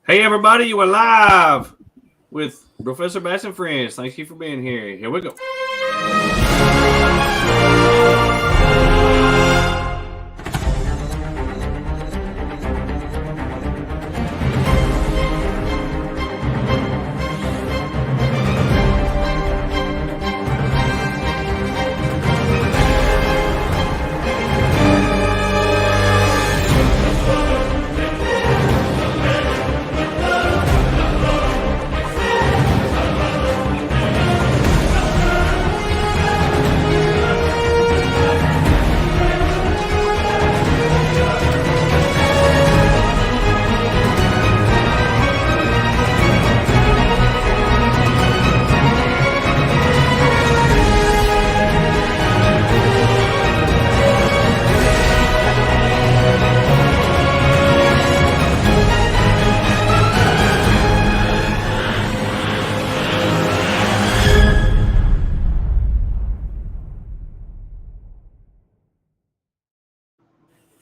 Hey, everybody, you are live with BROfessor BATS and Friends. Thank you for being here. Here we go.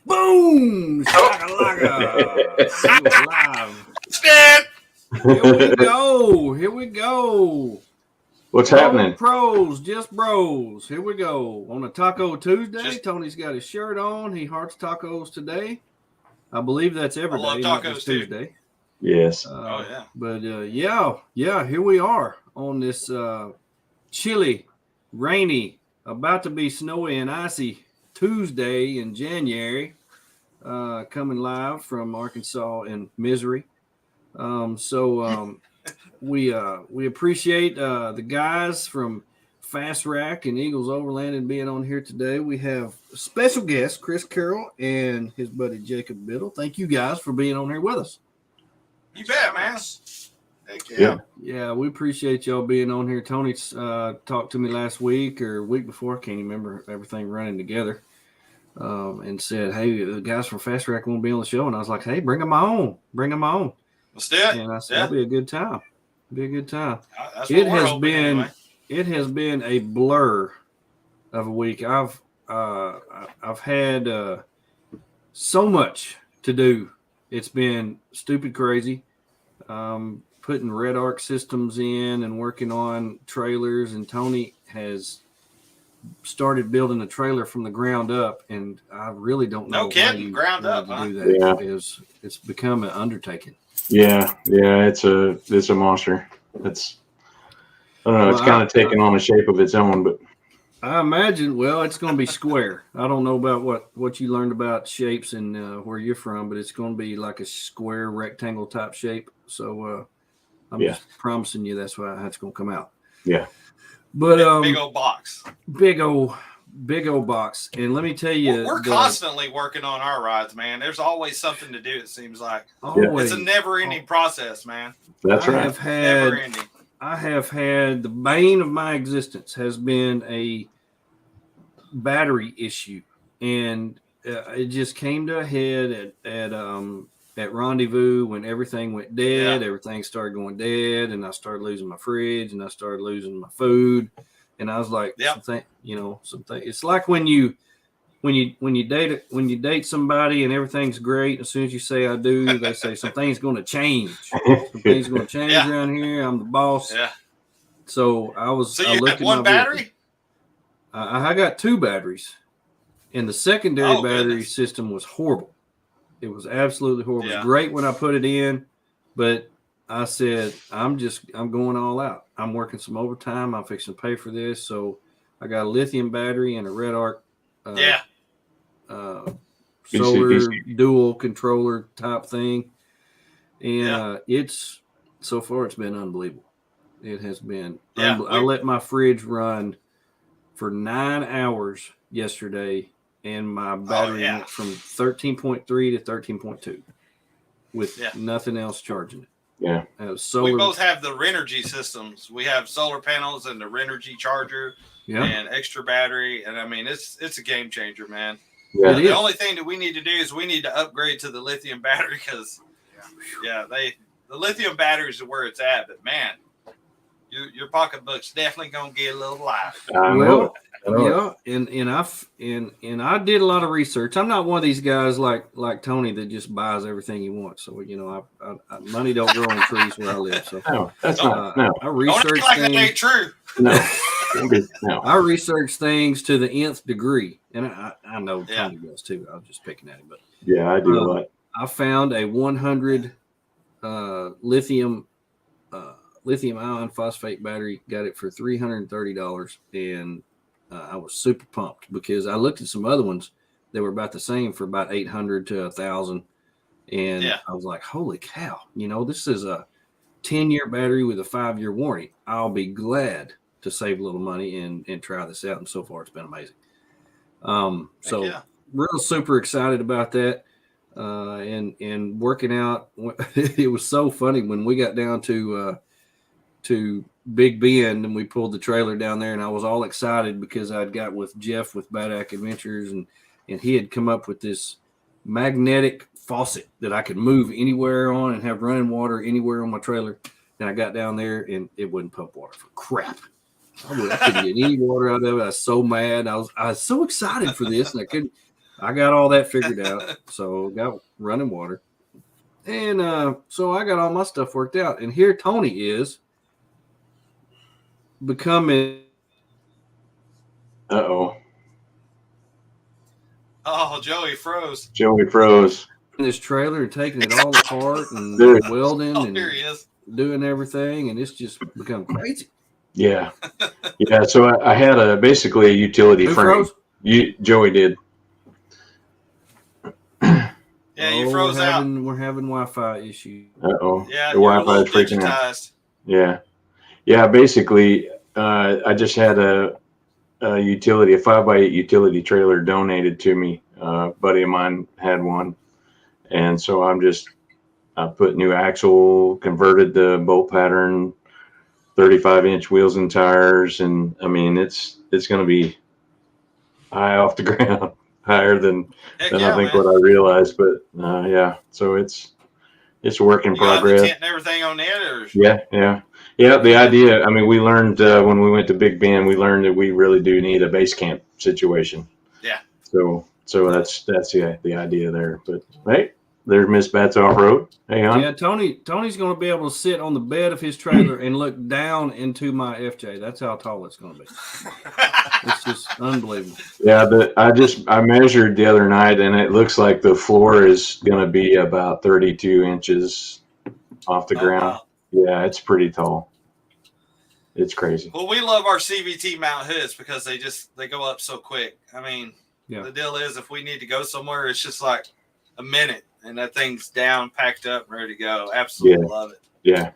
Boom! Shakalaka! You are live. Here we go. Here we go. What's No happening? pros, just bros. Here we go. On a Taco Tuesday, Tony's got his shirt on. He hearts tacos today. I believe that's every day, not just Tuesday. Yes. But here we are on this chilly, rainy, about to be snowy and icy Tuesday in January, coming live from Arkansas in misery. We appreciate the guys from FastRack and Eagles Overlanding being on here today. We have special guests, Chris Carroll and his buddy Jacob Biddle. Thank you guys for being on here with us. You bet, man. Heck yeah. Yeah, we appreciate y'all being on here. Tony talked to me last week or week before, I can't remember, everything running together, and said, hey, the guys from FastRack won't be on the show. And I was like, hey, bring them on. Bring them on. Let's do it. And I said, that'll be a good time. Be a good time. That's what we're hoping anyway. It has been a blur of a week. I've had so much to do. It's been stupid crazy. Putting Red Arc systems in and working on trailers, and Tony has started building a trailer from the ground up, and I really don't know. No kidding, ground up, huh? Do that. Yeah. It's become an undertaking. Yeah, it's a monster. I don't know, it's kind of taken on a shape of its own, but I imagine, well, it's going to be square. I don't know about what you learned about shapes and where you're from, but it's going to be like a square rectangle type shape. So I'm just promising you that's how it's going to come out. Yeah. But big old box. Big old box. And let me tell you, we're constantly working on our rides, man. There's always something to do, it seems like. Always. It's a never-ending process, man. That's right. Never-ending. I have had the bane of my existence has been a battery issue, and it just came to a head at Rendezvous when everything went dead. Yeah. Everything started going dead, and I started losing my fridge, and I started losing my food, and I was like, something. It's like when you date somebody and everything's great. As soon as you say I do, they say something's going to change. Something's going to change around here. I'm the boss. Yeah. So I was. So you got one battery? I got two batteries, and the secondary battery system was horrible. It was absolutely horrible. It was great when I put it in, but I said I'm going all out. I'm working some overtime. I'm fixing to pay for this, so I got a lithium battery and a Red Arc. Solar dual controller type thing, and it's so far it's been unbelievable. It has been. I let my fridge run for 9 hours yesterday, and my battery went from 13.3 to 13.2 with nothing else charging it. Yeah. We both have the Renergy systems. We have solar panels and the Renergy charger and extra battery. And I mean, it's a game changer, man. Yeah. The only thing that we need to do is we need to upgrade to the lithium battery because, the lithium batteries are where it's at. But man, your pocketbook's definitely gonna get a little light. I know. Yeah, and I did a lot of research. I'm not one of these guys like Tony that just buys everything he wants. So I money don't grow on trees where I live. So no, that's not. No, I research like things. that ain't true. No. I research things to the nth degree, and I know Tony does too. I was just picking at him, but yeah, I do a lot. I found a 100 lithium ion phosphate battery. Got it for $330, and I was super pumped because I looked at some other ones that were about the same for about 800 to 1,000, and I was like, "Holy cow! This is a 10-year battery with a 5-year warranty. I'll be glad to save a little money and try this out." And so far, it's been amazing. Real super excited about that. And working out, it was so funny when we got down to Big Bend and we pulled the trailer down there, and I was all excited because I'd got with Jeff with Badack Adventures, and he had come up with this magnetic faucet that I could move anywhere on and have running water anywhere on my trailer. And I got down there and it wouldn't pump water for crap. I couldn't get any water out of it. I was so mad. I was so excited for this, and I got all that figured out. So got running water. And so I got all my stuff worked out. And here Tony is becoming. Oh, Joey froze. In this trailer and taking it all apart and welding and here he is. doing everything. And it's just become crazy. Yeah. Yeah. So I had basically a utility frame. Joey did. Yeah, you froze out. We're having Wi-Fi issues. Yeah, the Wi-Fi is freaking out. Yeah. Basically, I just had a 5x8 utility trailer donated to me. A buddy of mine had one, and so I put new axle, converted the bolt pattern, 35-inch wheels and tires, and I mean it's going to be high off the ground. Higher than I think what I realized, but so it's a work in progress. The tent and everything on there, or? Yeah. The idea. I mean, we learned when we went to Big Bend, we learned that we really do need a base camp situation. Yeah. So that's the idea there. But hey, there's Miss Bats off road. Hey, hon. Yeah, Tony's going to be able to sit on the bed of his trailer and look down into my FJ. That's how tall it's going to be. It's just unbelievable. Yeah, I measured the other night, and it looks like the floor is going to be about 32 inches off the ground. Wow. Yeah, it's pretty tall. It's crazy. Well, we love our CVT mount hoods because they go up so quick. I mean, the deal is if we need to go somewhere, it's just like a minute, and that thing's down, packed up, ready to go. Absolutely love it. Yeah.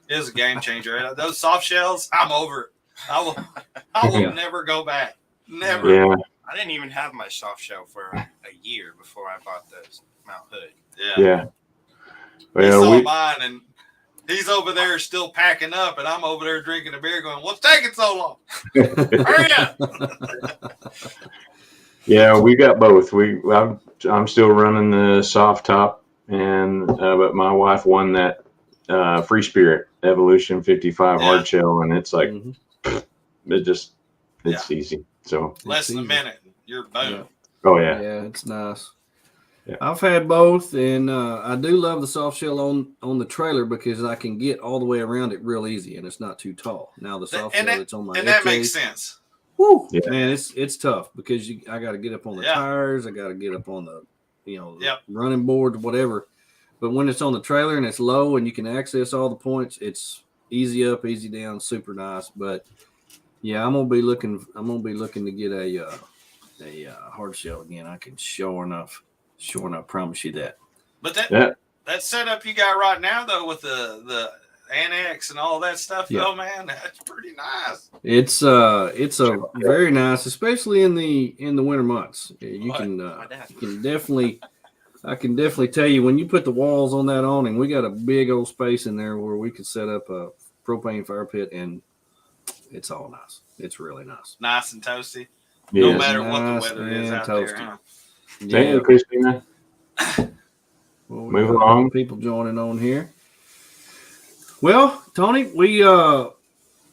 It is a game changer. Those soft shells, I'm over it. I will never go back. Never. Yeah. I didn't even have my soft shell for a year before I bought those mount hood. Yeah. Well, he saw mine, and he's over there still packing up, and I'm over there drinking a beer going, what's taking so long? Hurry up. Yeah, we got both. I'm still running the soft top, and but my wife won that Free Spirit Evolution 55 hard shell, and it's like it's easy. So less than a minute, you're boom. Yeah. Oh yeah, it's nice. Yeah. I've had both, and I do love the soft shell on the trailer because I can get all the way around it real easy, and it's not too tall. Now the soft shell that's on my and that makes sense. Woo, man, it's tough because I got to get up on the tires, I got to get up on the the running boards, whatever. But when it's on the trailer and it's low and you can access all the points, it's easy up, easy down, super nice. But yeah, I'm gonna be looking to get a hard shell again. I can sure enough promise you that. But that setup you got right now though with the annex and all that stuff, though, man, that's pretty nice. It's very nice, especially in the winter months. You can definitely. I can definitely tell you when you put the walls on that awning, we got a big old space in there where we could set up a propane fire pit, and it's all nice. It's really nice. Nice and toasty. No matter what the weather is out toasty. There. Huh? Thank you, Christina. Moving along. People joining on here. Well, Tony,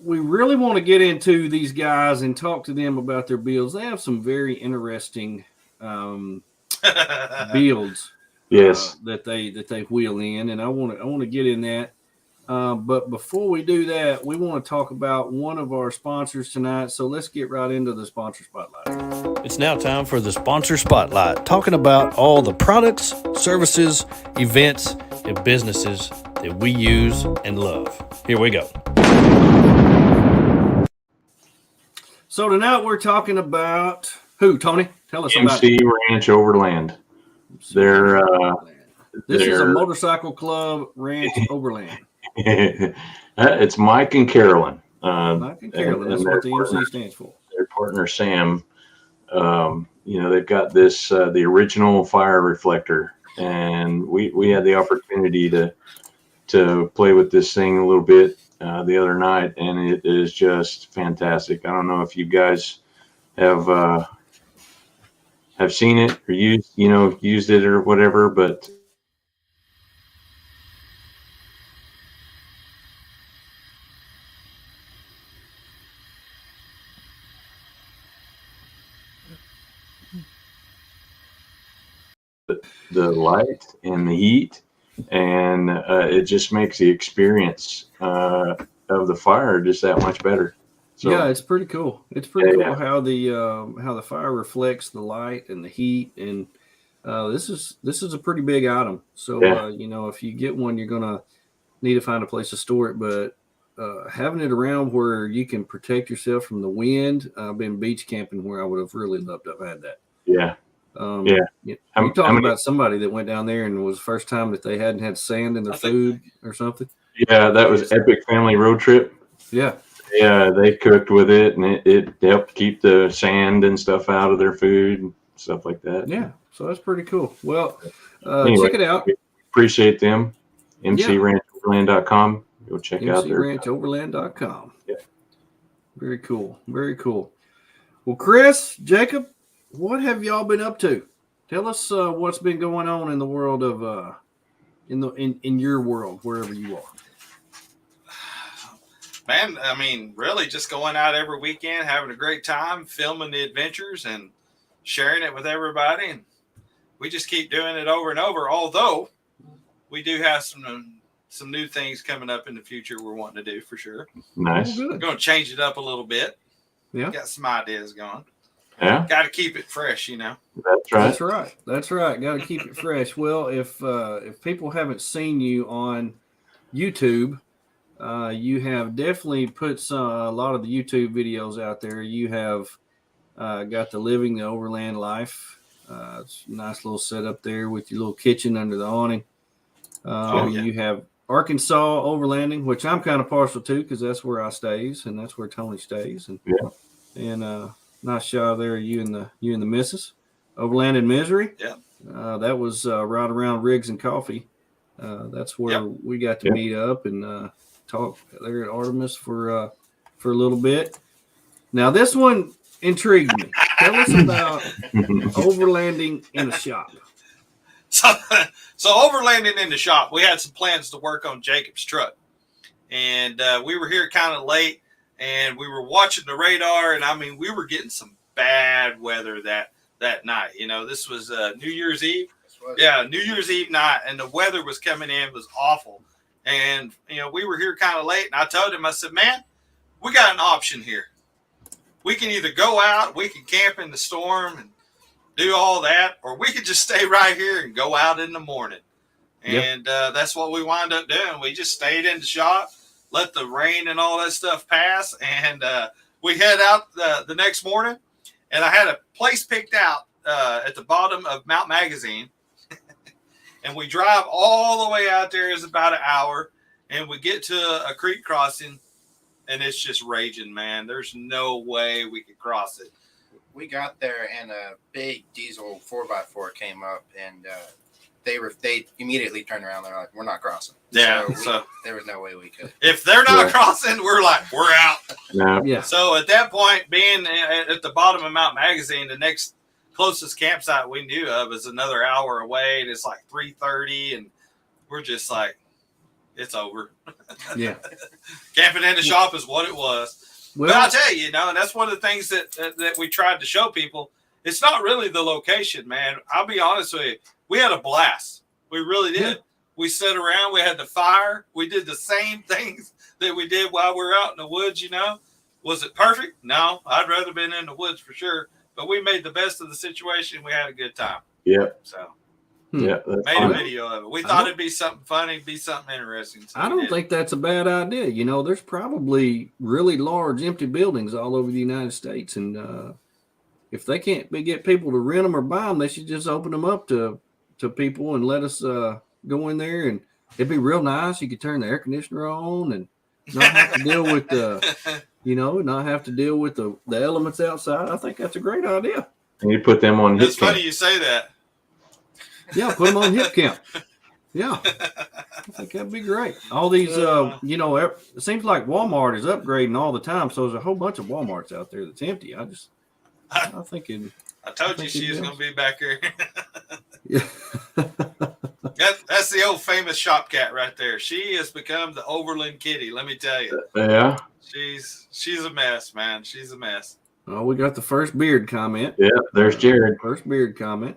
we really want to get into these guys and talk to them about their builds. They have some very interesting builds. Yes. That they wheel in, and I want to get in that. But before we do that, we want to talk about one of our sponsors tonight. So let's get right into the sponsor spotlight. It's now time for the sponsor spotlight, talking about all the products, services, events, and businesses that we use and love. Here we go. So tonight we're talking about who, Tony? Tell us about MC Ranch Overland. They're this is a motorcycle club, Ranch Overland. It's Mike and Carolyn. Mike and Carolyn. That's what the MC stands for. Their partner Sam. They've got this the original fire reflector, and we had the opportunity to play with this thing a little bit the other night, and it is just fantastic. I don't know if you guys have seen it or used it or whatever, but the light and the heat, and it just makes the experience of the fire just that much better. So, yeah, it's pretty cool. It's pretty cool how the fire reflects the light and the heat, and this is a pretty big item. So if you get one, you're gonna need to find a place to store it. But having it around where you can protect yourself from the wind. I've been beach camping where I would have really loved to have had that. Yeah. You're talking about somebody that went down there and it was the first time that they hadn't had sand in their food or something. Yeah, that was Epic Family Road Trip. Yeah. Yeah, they cooked with it, and it helped keep the sand and stuff out of their food and stuff like that. Yeah, so that's pretty cool. Well, anyway, check it out. Appreciate them. MCRanchOverland.com. Go check out their MCRanchOverland.com. Yeah. Very cool. Very cool. Well, Chris, Jacob, what have y'all been up to? Tell us what's been going on in the world of in your world, wherever you are. Man, I mean, really just going out every weekend, having a great time, filming the adventures and sharing it with everybody. And we just keep doing it over and over. Although we do have some new things coming up in the future we're wanting to do for sure. Nice. We're going to change it up a little bit. Yeah. Got some ideas going. Yeah. Got to keep it fresh, That's right. That's right. Got to keep it fresh. Well, if people haven't seen you on YouTube, you have definitely put a lot of the YouTube videos out there. You have got the Living the Overland Life. It's a nice little setup there with your little kitchen under the awning. You have Arkansas Overlanding, which I'm kind of partial to because that's where I stays and that's where Tony stays. And nice shot there of you and the missus. Overland in Misery. Yeah. That was right around Riggs and Coffee. That's where we got to meet up and talk there at Artemis for a little bit. Now this one intrigued me. Tell us about overlanding in a shop. So overlanding in the shop, we had some plans to work on Jacob's truck, and we were here kind of late, and we were watching the radar, and I mean we were getting some bad weather that night. This was New Year's Eve. Yeah, New Year's Eve night, and the weather was coming in, was awful. And, we were here kind of late, and I told him, I said, man, we got an option here. We can either go out, we can camp in the storm and do all that, or we could just stay right here and go out in the morning. And that's what we wound up doing. We just stayed in the shop, let the rain and all that stuff pass, and we head out the next morning, and I had a place picked out at the bottom of Mount Magazine. And we drive all the way out there. It's about an hour. And we get to a creek crossing. And it's just raging, man. There's no way we could cross it. We got there and a big diesel 4x4 came up. And they immediately turned around. They're like, we're not crossing. Yeah. So there was no way we could. If they're not crossing, we're like, we're out. Yeah. So at that point, being at the bottom of Mount Magazine, the next closest campsite we knew of is another hour away, and it's like 3:30, and we're just like, it's over. Yeah. Camping in the shop is what it was. Well, but I'll tell you, and that's one of the things that we tried to show people. It's not really the location, man. I'll be honest with you. We had a blast. We really did. Yeah. We sat around. We had the fire. We did the same things that we did while we were out in the woods, Was it perfect? No. I'd rather been in the woods for sure. But we made the best of the situation. We had a good time. Yeah. So. Yeah. Made a video of it. We thought it'd be something funny, be something interesting. So I don't think that's a bad idea. There's probably really large empty buildings all over the United States. And if they can't get people to rent them or buy them, they should just open them up to people and let us go in there. And it'd be real nice. You could turn the air conditioner on and not have to deal with not have to deal with the elements outside. I think that's a great idea. And you put them on. It's funny you say that. Yeah, put them on hip camp. Yeah, I think that'd be great. All these, it seems like Walmart is upgrading all the time. So there's a whole bunch of Walmarts out there that's empty. I think it. I told you she was going to be back here. Yeah. That's the old famous shop cat right there. She has become the Overland kitty. Let me tell you. Yeah. She's a mess, man. She's a mess. Oh, we got the first beard comment. Yeah, there's Jared. First beard comment.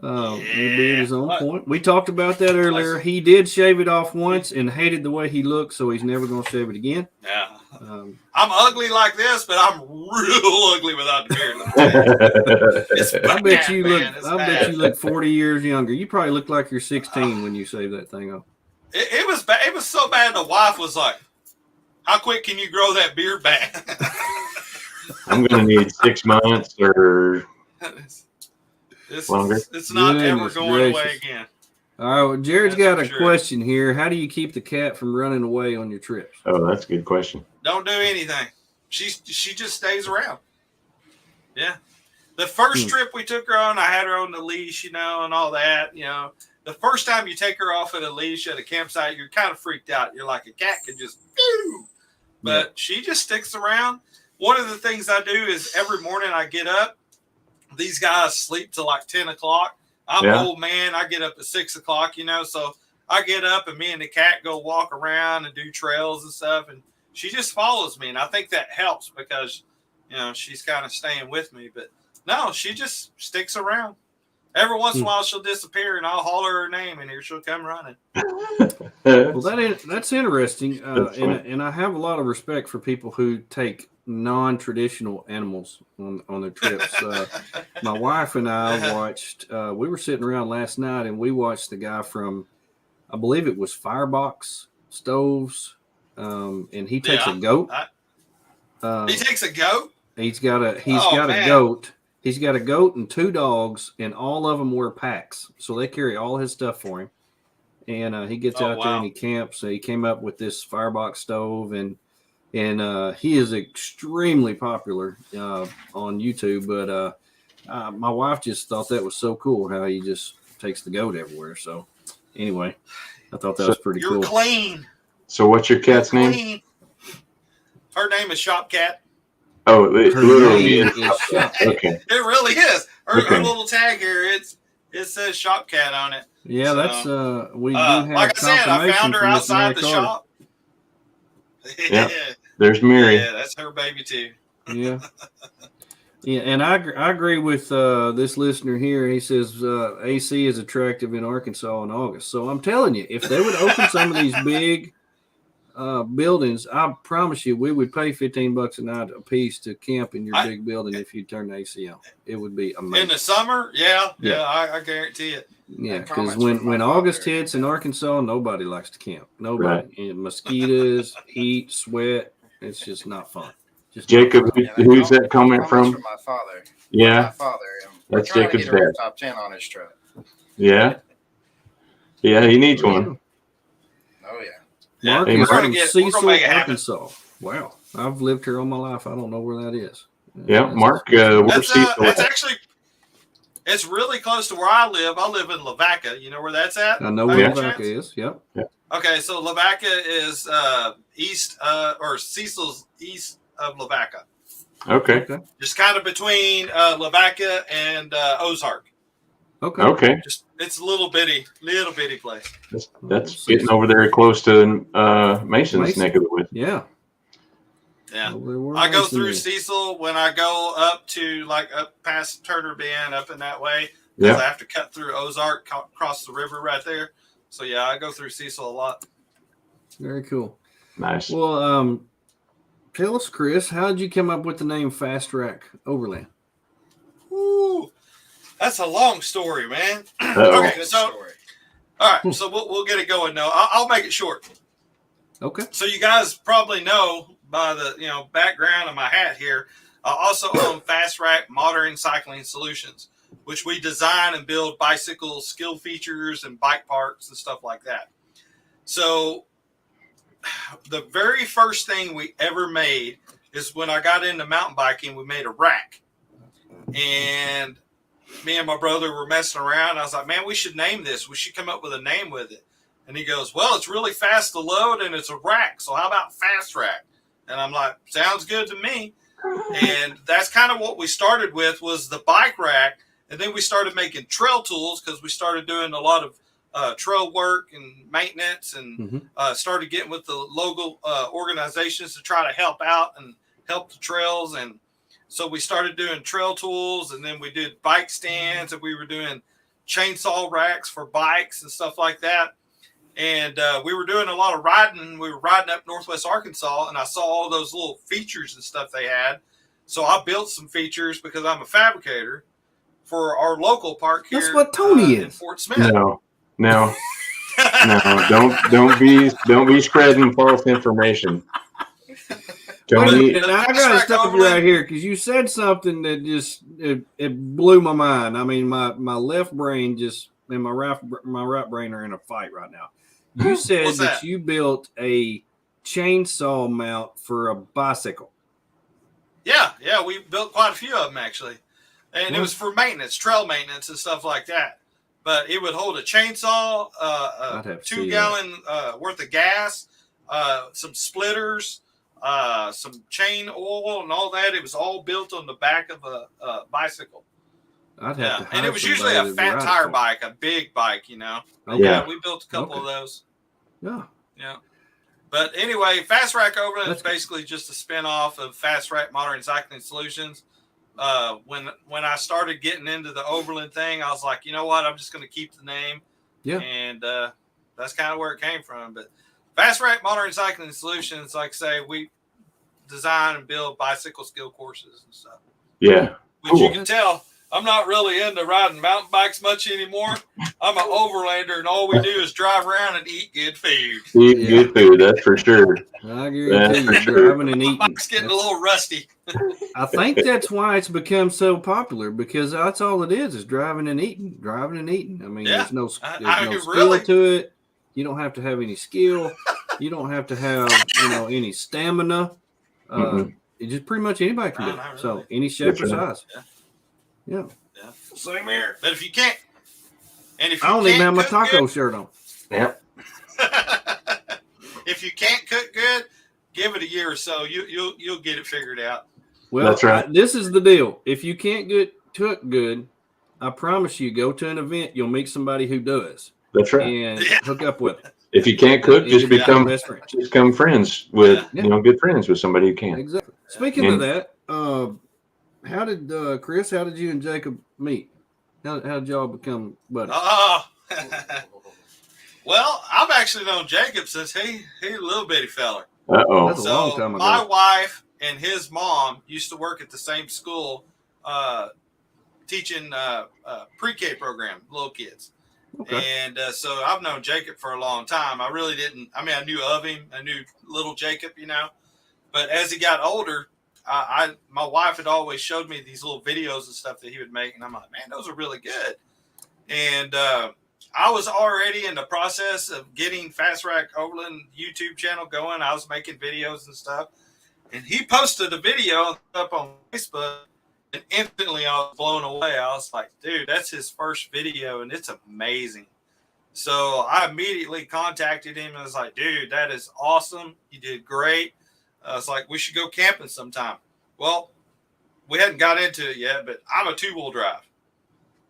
Your beard is on point. We talked about that earlier. He did shave it off once and hated the way he looked, so he's never going to shave it again. Yeah. I'm ugly like this, but I'm real ugly without the beard. I bet you look 40 years younger. You probably look like you're 16 when you shave that thing off. It was bad. It was so bad. The wife was like, "How quick can you grow that beard back?" I'm going to need 6 months or longer. It's not ever going away again. All right, well, Jared's got a question here. How do you keep the cat from running away on your trips? Oh, that's a good question. Don't do anything. She just stays around. Yeah. The first trip we took her on, I had her on the leash, and all that. The first time you take her off at a leash at a campsite, you're kind of freaked out. You're like, a cat can just pew. But she just sticks around. One of the things I do is every morning I get up. These guys sleep till like 10 o'clock. I'm an old man. I get up at 6 o'clock, so I get up and me and the cat go walk around and do trails and stuff. And she just follows me. And I think that helps because, she's kind of staying with me. But no, she just sticks around. Every once in a while she'll disappear and I'll holler her name and here she'll come running. Well, that's interesting. And I have a lot of respect for people who take non-traditional animals on their trips. My wife and I watched, we were sitting around last night and we watched the guy from, I believe it was Firebox Stoves. And he takes a goat. He takes a goat? He's got a goat. He's got a goat and 2 dogs and all of them wear packs. So they carry all his stuff for him. And he gets out there and he camps. So he came up with this Firebox stove and he is extremely popular on YouTube. But my wife just thought that was so cool how he just takes the goat everywhere. So anyway, I thought that was pretty cool. You're clean. So what's your cat's name? Her name is Shop Cat. Oh, it literally is. Okay. It really is. Her little tag here, it says Shop Cat on it. Yeah, so, that's we do have like I said, I found her outside the shop. Yeah. There's Mary. Yeah, that's her baby too. Yeah. Yeah, and I agree with this listener here. He says AC is attractive in Arkansas in August. So I'm telling you, if they would open some of these big buildings, I promise you, we would pay $15 a night a piece to camp in your big building if you turn the AC on. It would be amazing. In the summer, yeah, I guarantee it. Yeah, because when August hits in Arkansas, nobody likes to camp. Nobody. Right. And mosquitoes, heat, sweat. It's just not fun. Jacob, who's that comment from? From my father. Yeah. My father. That's Jacob's dad. Top 10 on his truck. Yeah. Yeah, he needs one. Oh, yeah. Mark is from Cecil, Arkansas. Wow. I've lived here all my life. I don't know where that is. Yeah, Mark, where's Cecil? That's actually, it's really close to where I live. I live in Lavaca. You know where that's at? I know where Lavaca is. Yep. Okay, so Lavaca is east, or Cecil's east of Lavaca. Okay. Just kind of between Lavaca and Ozark. Okay. Just It's a little bitty place. That's getting over there close to Mason's neck of the woods. Yeah. Yeah. I go through Cecil when I go up to up past Turner Bend, up in that way. Because I have to cut through Ozark, cross the river right there. So yeah, I go through Cecil a lot. Very cool. Nice. Well, tell us, Chris, how did you come up with the name FastRack Overland? Ooh, that's a long story, man. Okay, so all right, so we'll get it going. No, I'll make it short. Okay. So you guys probably know by the background of my hat here, I also own FastRack Modern Cycling Solutions, which we design and build bicycle skill features and bike parks and stuff like that. So the very first thing we ever made is when I got into mountain biking, we made a rack. And me and my brother were messing around. I was like, man, we should name this. We should come up with a name with it. And he goes, well, it's really fast to load and it's a rack. So how about FastRack? And I'm like, sounds good to me. And that's kind of what we started with, was the bike rack. And then we started making trail tools because we started doing a lot of trail work and maintenance, and started getting with the local organizations to try to help out and help the trails. And so we started doing trail tools, and then we did bike stands, and we were doing chainsaw racks for bikes and stuff like that. And we were doing a lot of riding. We were riding up Northwest Arkansas, and I saw all those little features and stuff they had. So I built some features because I'm a fabricator for our local park here. That's what Tony is. In Fort Smith. No, don't be spreading false information. Tony, and I gotta stop you right here because you said something that just it blew my mind. I mean, my left brain just and my right brain are in a fight right now. You said that you built a chainsaw mount for a bicycle. Yeah, we built quite a few of them actually. And it was for maintenance, trail maintenance and stuff like that. But it would hold a chainsaw, 2-gallon worth of gas, some splitters, some chain oil and all that. It was all built on the back of a bicycle. And it was usually a fat tire bike, a big bike, Okay. Yeah, we built a couple of those. Yeah. But anyway, FastRack Overland is basically just a spinoff of FastRack Modern Cycling Solutions. When I started getting into the Overland thing, I was like, you know what? I'm just going to keep the name. Yeah. And that's kind of where it came from. But FastRack Modern Cycling Solutions, like I say, we design and build bicycle skill courses and stuff. Yeah. Which you can tell, I'm not really into riding mountain bikes much anymore. I'm an overlander, and all we do is drive around and eat good food. Good food, that's for sure. I guarantee you, driving and eating. My bike's getting a little rusty. I think that's why it's become so popular, because that's all it is driving and eating. I mean, there's no skill to it. You don't have to have any skill. You don't have to have any stamina. It just pretty much anybody can do it. Really. So any shape or size. Yeah. Same here. But if you can't, and if you I don't even have my taco shirt on. Yep. If you can't cook good, give it a year or so. You'll get it figured out. Well, that's right. This is the deal. If you can't cook good, I promise you, go to an event, you'll meet somebody who does. That's right. And hook up with it. If you can't cook, just become friends with good friends with somebody who can. Exactly. Speaking of that, how did Chris? How did you and Jacob meet? How did y'all become buddies? Well, I've actually known Jacob since he's a little bitty feller. That's a long time ago. My wife and his mom used to work at the same school, teaching pre-K program, little kids. Okay. And so I've known Jacob for a long time. I really didn't. I mean, I knew of him. I knew little Jacob, But as he got older, my wife had always showed me these little videos and stuff that he would make, and I'm like, man, those are really good. And I was already in the process of getting FastRack Overland YouTube channel going. I was making videos and stuff, and he posted a video up on Facebook, and instantly I was blown away. I was like, dude, that's his first video, and it's amazing. So I immediately contacted him and was like, dude, that is awesome. You did great. I was like, we should go camping sometime. Well, we hadn't got into it yet, but I'm a 2-wheel drive.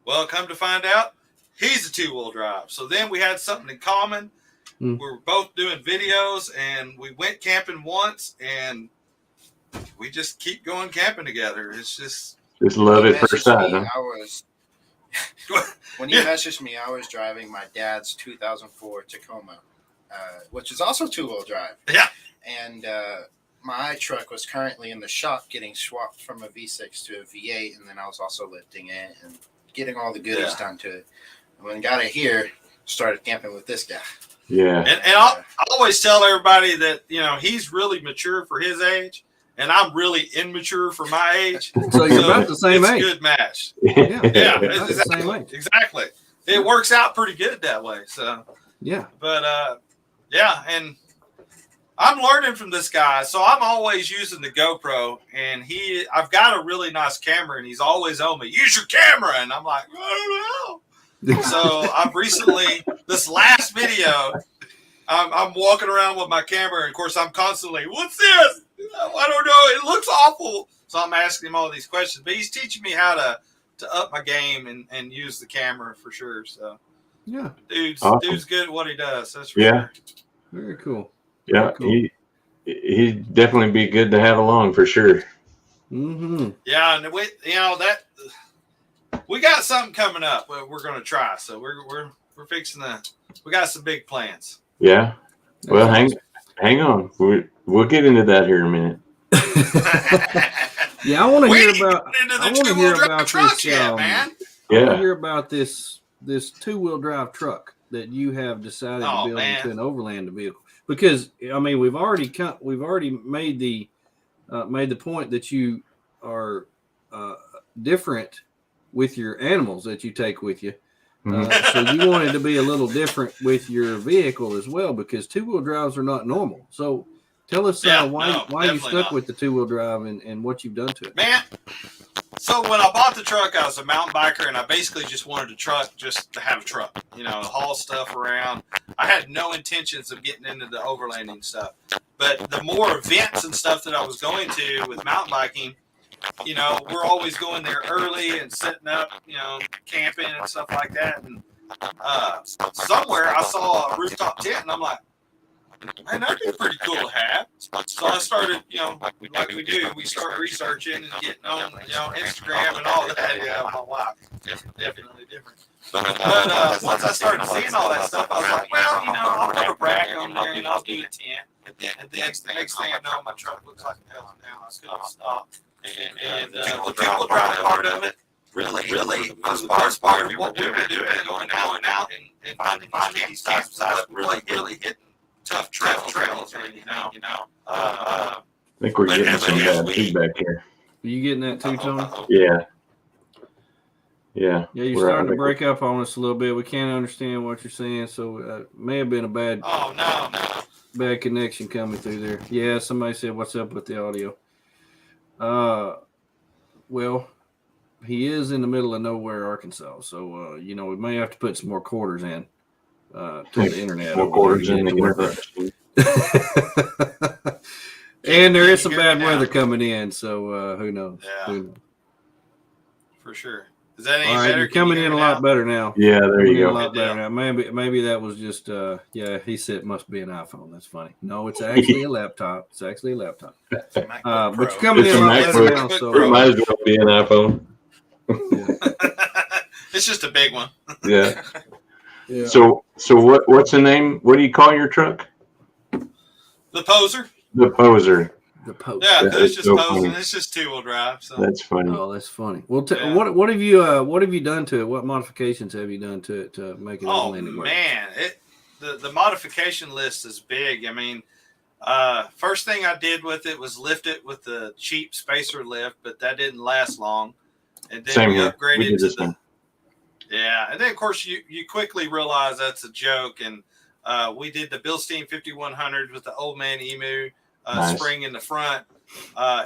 Well, come to find out, he's a 2-wheel drive. So then we had something in common. We were both doing videos, and we went camping once, and we just keep going camping together. It's just love it first sight. Huh? When you messaged me, I was driving my dad's 2004 Tacoma, which is also 2-wheel drive. Yeah. And my truck was currently in the shop getting swapped from a V6 to a V8, and then I was also lifting it and getting all the goodies done to it. And when I got it here, started camping with this guy. Yeah. And I always tell everybody that, he's really mature for his age, and I'm really immature for my age. So you're about the same age. It's a good match. Yeah, exactly. It works out pretty good that way. So yeah. But and I'm learning from this guy. So I'm always using the GoPro, and I've got a really nice camera, and he's always on me. Use your camera, and I'm like, I don't know. So I've recently, this last video, I'm walking around with my camera, and of course I'm constantly, what's this? I don't know. It looks awful. So I'm asking him all these questions, but he's teaching me how to up my game and use the camera for sure. So yeah, dude's good at what he does. That's for sure. Very cool. Yeah, cool. He'd definitely be good to have along for sure. Mm-hmm. Yeah, and we got something coming up we're going to try. So we're fixing we got some big plans. Yeah. Well, hang on. We'll get into that here in a minute. Yeah, I want to hear about. I want to hear about this. Man. I want to hear about this 2-wheel drive truck that you have decided to build into an overland vehicle. Because I mean, we've already made the point that you are different with your animals that you take with you. So you wanted to be a little different with your vehicle as well, because 2-wheel drives are not normal. So tell us why you stuck with the 2-wheel drive and what you've done to it. Man, so when I bought the truck, I was a mountain biker, and I basically just wanted a truck just to have a truck, haul stuff around. I had no intentions of getting into the overlanding stuff. But the more events and stuff that I was going to with mountain biking, we're always going there early and setting up, camping and stuff like that. And somewhere I saw a rooftop tent, and I'm like, man, that'd be pretty cool to have. So I started, like we do, we start researching and getting on, Instagram and all that. Yeah, my wife, definitely different. But once I started seeing all that stuff, I was like, well, I'll put a rack on there and I'll do a tent. And then the next thing I know, my truck looks like a hell now. I was going to stop. And the people drive part of it really was the first part of what we were doing, going out and finding these camps really hitting tough trails, I think we're getting some bad feedback here. Are you getting that too, Tony? Yeah. Yeah, you're starting to break up on us a little bit. We can't understand what you're saying, so it may have been a bad connection coming through there. Yeah, somebody said, what's up with the audio? Well, he is in the middle of nowhere, Arkansas, so we may have to put some more quarters in to the internet. More quarters in the internet. And there is some bad weather coming in, so who knows? Yeah. Who knows? For sure. Is that any all right, better? You're coming in a lot better now. Yeah, there you go. A lot better now. Maybe that was just he said it must be an iPhone. That's funny. No, it's actually a laptop. It's actually a laptop. But you're coming in a lot better now. So it might as well be an iPhone. It's just a big one. Yeah. Yeah. So what's the name? What do you call your truck? The Poser. The Poser. The Poser. Yeah, it's just posing. Funny. It's just 2-wheel drive. So. That's funny. Oh, that's funny. Well, what have you done to it? What modifications have you done to it to make it overlanding work? Man, the modification list is big. I mean, first thing I did with it was lift it with the cheap spacer lift, but that didn't last long. And then we upgraded to the. Yeah, and then of course you quickly realize that's a joke, and we did the Bilstein 5100 with the old man emu spring in the front.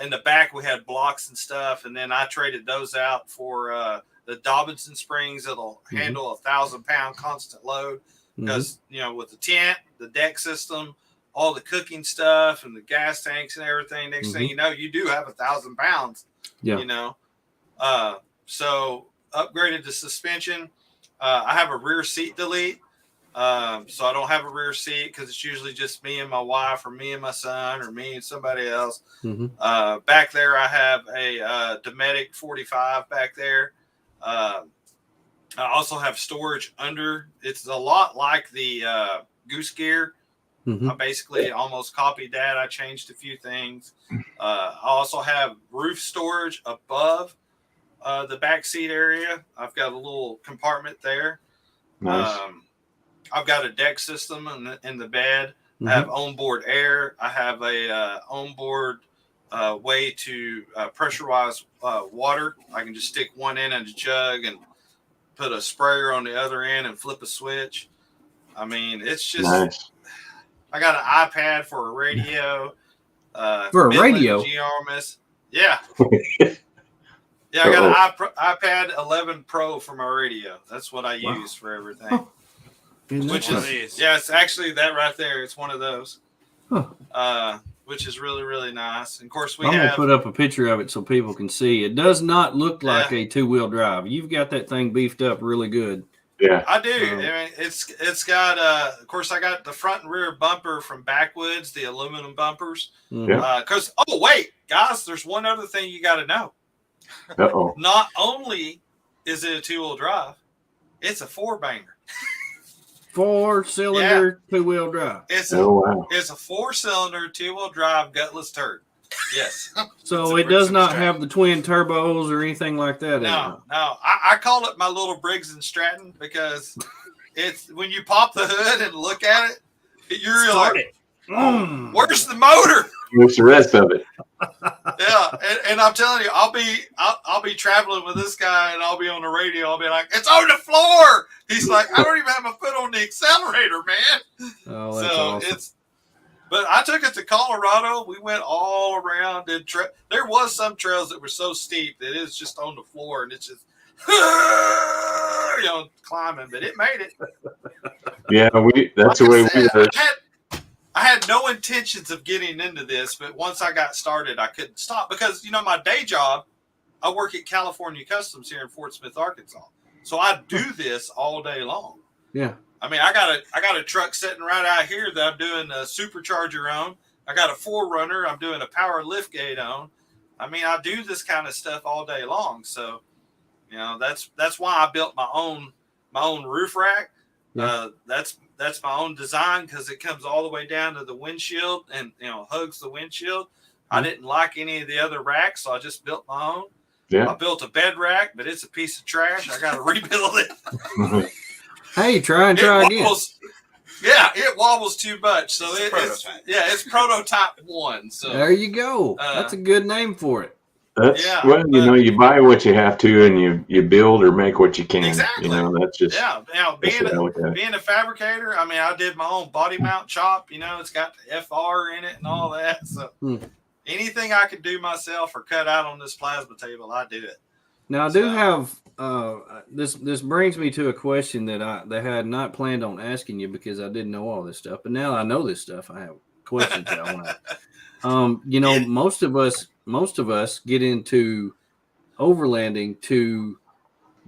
In the back we had blocks and stuff, and then I traded those out for the Dobinson springs that'll handle 1,000-pound constant load, because with the tent, the deck system, all the cooking stuff, and the gas tanks and everything. Next thing you know, you do have 1,000 pounds. Yeah. So upgraded the suspension. I have a rear seat delete. So I don't have a rear seat because it's usually just me and my wife, or me and my son, or me and somebody else. Mm-hmm. Back there, I have a Dometic 45 back there. I also have storage under. It's a lot like the Goose Gear. Mm-hmm. I basically almost copied that. I changed a few things. I also have roof storage above the back seat area. I've got a little compartment there. Nice. I've got a deck system in the bed. Mm-hmm. I have onboard air. I have a onboard way to pressurize water. I can just stick one in a jug and put a sprayer on the other end and flip a switch. I mean, it's just nice. I got an iPad for a radio. For a radio? GRMS. Yeah. Yeah, I got an iPad 11 Pro for my radio. That's what I use for everything. Huh. Which is, yeah, it's actually that right there. It's one of those. Huh. Which is really, really nice. And of course, I'm gonna put up a picture of it so people can see. It does not look like a 2-wheel drive. You've got that thing beefed up really good. Yeah, I do. I mean, it's got of course, I got the front and rear bumper from Backwoods, the aluminum bumpers. Yeah. Because wait, guys, there's one other thing you got to know. Uh-oh. Not only is it a 2-wheel drive, it's a 4-banger. 4-cylinder 2-wheel drive. It's a 4-cylinder 2-wheel drive gutless turd. Yes. So it does not have the twin turbos or anything like that. No. I call it my little Briggs and Stratton because it's when you pop the hood and look at it, you're like, where's the motor? Where's the rest of it? Yeah, and I'm telling you, I'll be traveling with this guy, and I'll be on the radio. I'll be like, "It's on the floor." He's like, "I don't even have my foot on the accelerator, man." Oh, that's awesome. But I took it to Colorado. We went all around. There was some trails that were so steep that it's just on the floor, and it's just climbing. But it made it. Yeah, that's the way we were. I had no intentions of getting into this, but once I got started, I couldn't stop because, my day job, I work at California Customs here in Fort Smith, Arkansas. So I do this all day long. Yeah. I mean, I got a truck sitting right out here that I'm doing a supercharger on. I got a 4Runner I'm doing a power lift gate on. I mean, I do this kind of stuff all day long. So, that's why I built my own roof rack. Yeah. That's my own design because it comes all the way down to the windshield and hugs the windshield. Mm-hmm. I didn't like any of the other racks, so I just built my own. Yeah. I built a bed rack, but it's a piece of trash. I got to rebuild it. Hey, try again. Yeah, it wobbles too much. So it's prototype 1. So there you go. That's a good name for it. You buy what you have to, and you build or make what you can. Exactly. That's just being a fabricator. I mean, I did my own body mount chop. It's got the FR in it and all that. So anything I could do myself or cut out on this plasma table, I do it. Now I do have this brings me to a question that I had not planned on asking you because I didn't know all this stuff, but now I know this stuff. I have questions that I want to ask. Most of us get into overlanding to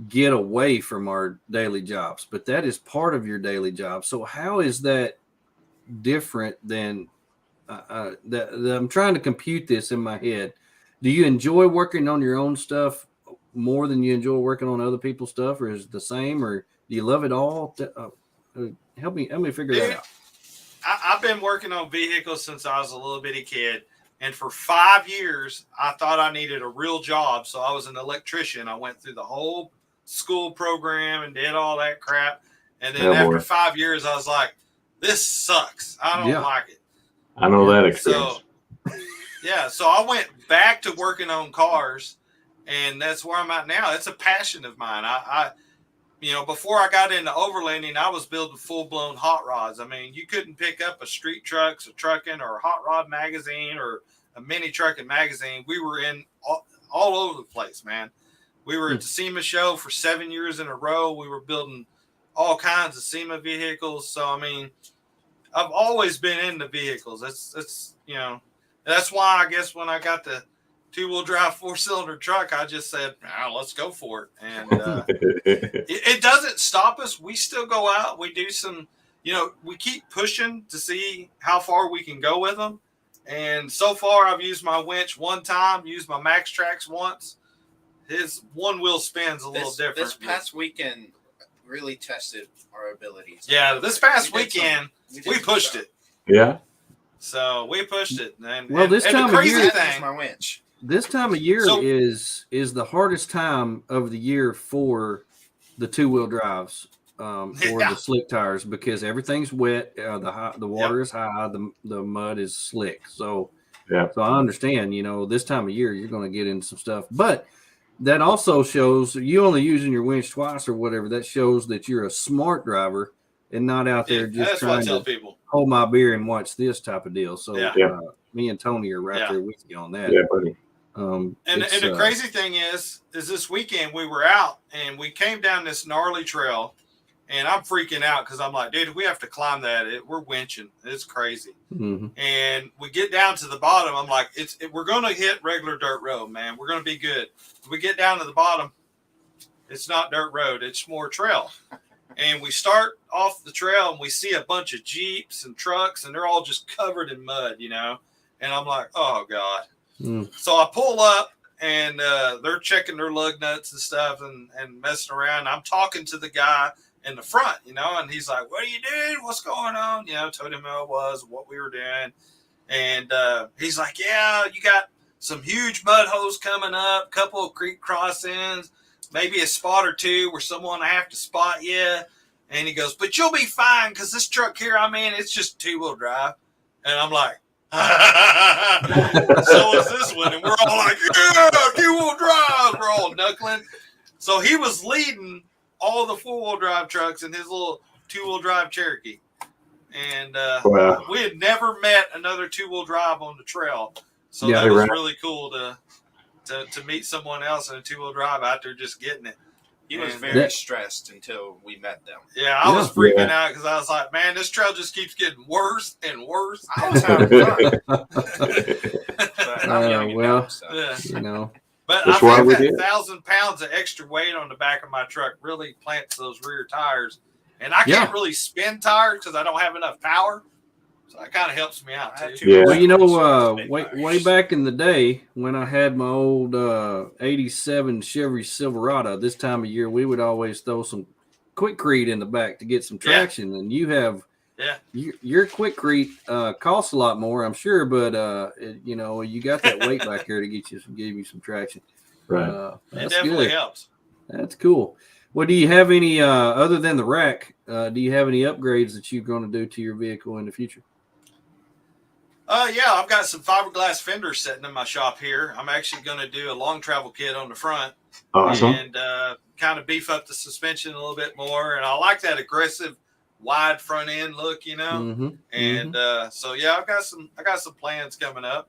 get away from our daily jobs, but that is part of your daily job. So how is that different than that? I'm trying to compute this in my head. Do you enjoy working on your own stuff more than you enjoy working on other people's stuff, or is it the same, or do you love it all? Help me figure that out. I've been working on vehicles since I was a little bitty kid. And for 5 years, I thought I needed a real job. So I was an electrician. I went through the whole school program and did all that crap. And then after 5 years, I was like, this sucks. I don't like it. I know that experience. So I went back to working on cars. And that's where I'm at now. It's a passion of mine. Before I got into overlanding, I was building full-blown hot rods. I mean, you couldn't pick up a Street Trucks, a Truckin', or a Hot Rod magazine, or a Mini Truckin' magazine. We were in all over the place, man. We were at the SEMA show for 7 years in a row. We were building all kinds of SEMA vehicles. So, I mean, I've always been into vehicles. That's why I guess when I got to 2-wheel drive 4-cylinder truck, I just said, let's go for it. And it doesn't stop us. We still go out. We do some, we keep pushing to see how far we can go with them. And so far, I've used my winch one time, used my Max Tracks once. His one wheel spins a little different. This past weekend really tested our abilities. Yeah, this past weekend, we pushed it. Yeah. So we pushed it. And this time of year, my winch. This time of year is the hardest time of the year for the 2-wheel drives, for the slick tires, because everything's wet. The water is high. The mud is slick. So I understand. This time of year you're going to get into some stuff, but that also shows you only using your winch twice or whatever. That shows that you're a smart driver and not out there just trying to hold my beer and watch this type of deal. So me and Tony are right there with you on that. Yeah, buddy. And the crazy thing is this weekend we were out and we came down this gnarly trail, and I'm freaking out because I'm like, dude, we have to climb that. We're winching. It's crazy. Mm-hmm. And we get down to the bottom. I'm like, we're going to hit regular dirt road, man. We're going to be good. We get down to the bottom. It's not dirt road. It's more trail. And we start off the trail and we see a bunch of Jeeps and trucks, and they're all just covered in mud, And I'm like, oh God. So I pull up and they're checking their lug nuts and stuff and messing around. I'm talking to the guy in the front, and he's like, what are you doing? What's going on? Told him how it was, what we were doing. And he's like, yeah, you got some huge mud holes coming up, couple of creek crossings, maybe a spot or two where someone will have to spot you. And he goes, but you'll be fine because this truck here, it's just 2-wheel drive. And I'm like, so is this one, and we're all like, yeah, 2-wheel drive. We're all knuckling. So he was leading all the 4-wheel drive trucks in his little 2-wheel drive Cherokee, and we had never met another 2-wheel drive on the trail, so that was really cool to meet someone else in a 2-wheel drive out there just getting it. He was very stressed until we met them. Yeah, I was freaking out because I was like, man, this trail just keeps getting worse and worse. I was having fun. But I think that 1,000 pounds of extra weight on the back of my truck really plants those rear tires. And I can't really spin tires because I don't have enough power. So that kind of helps me out, too. Yeah. Well, way back in the day when I had my old 87 Chevy Silverado, this time of year, we would always throw some Quickcrete in the back to get some traction. And you have your Quickcrete costs a lot more, I'm sure, but you got that weight back there to give you some traction. Right. It definitely helps. That's cool. Well, do you have any other than the rack? Do you have any upgrades that you're going to do to your vehicle in the future? Yeah, I've got some fiberglass fenders sitting in my shop here. I'm actually going to do a long travel kit on the front. Awesome. And kind of beef up the suspension a little bit more. And I like that aggressive wide front end look, Mm-hmm. And so yeah, I got some plans coming up.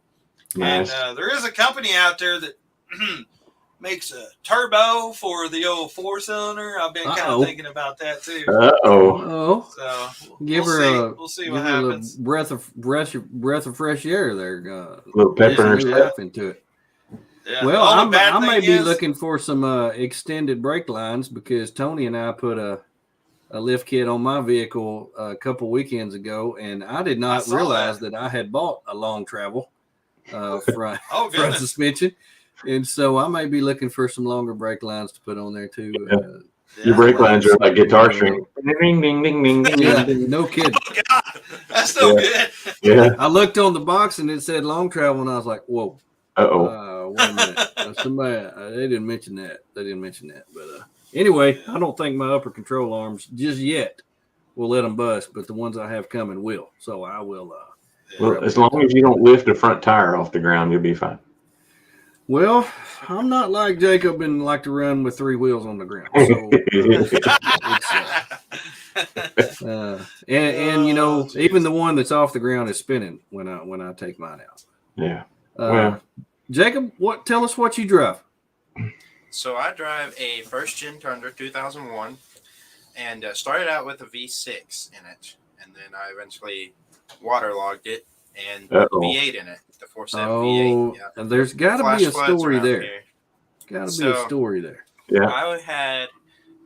Nice. And there is a company out there that makes a turbo for the old 4-cylinder. I've been kind of thinking about that too. So we'll see what happens. A breath of fresh air there. A little pepper in her step into it. Yeah, well, I may be looking for some extended brake lines because Tony and I put a lift kit on my vehicle a couple weekends ago, and I did not realize that I had bought a long travel front suspension. And so I may be looking for some longer brake lines to put on there too. Your brake lines are like guitar string. Ding, ding, ding, ding, ding. Yeah, no kidding. Oh, God. That's so good. Yeah. I looked on the box and it said long travel, and I was like, whoa. Wait a minute. Somebody, they didn't mention that. But anyway, I don't think my upper control arms just yet will let them bust, but the ones I have coming will. So I will. Well, as long as you don't lift the front tire off the ground, you'll be fine. Well, I'm not like Jacob and like to run with 3 wheels on the ground. So, and even the one that's off the ground is spinning when I take mine out. Yeah. Jacob, tell us what you drive. So I drive a first-gen Tundra 2001, and started out with a V6 in it, and then I eventually waterlogged it and V8 in it. The 4.7 V8. Yeah. And there's got to be a story there. Got to be a story there. Yeah.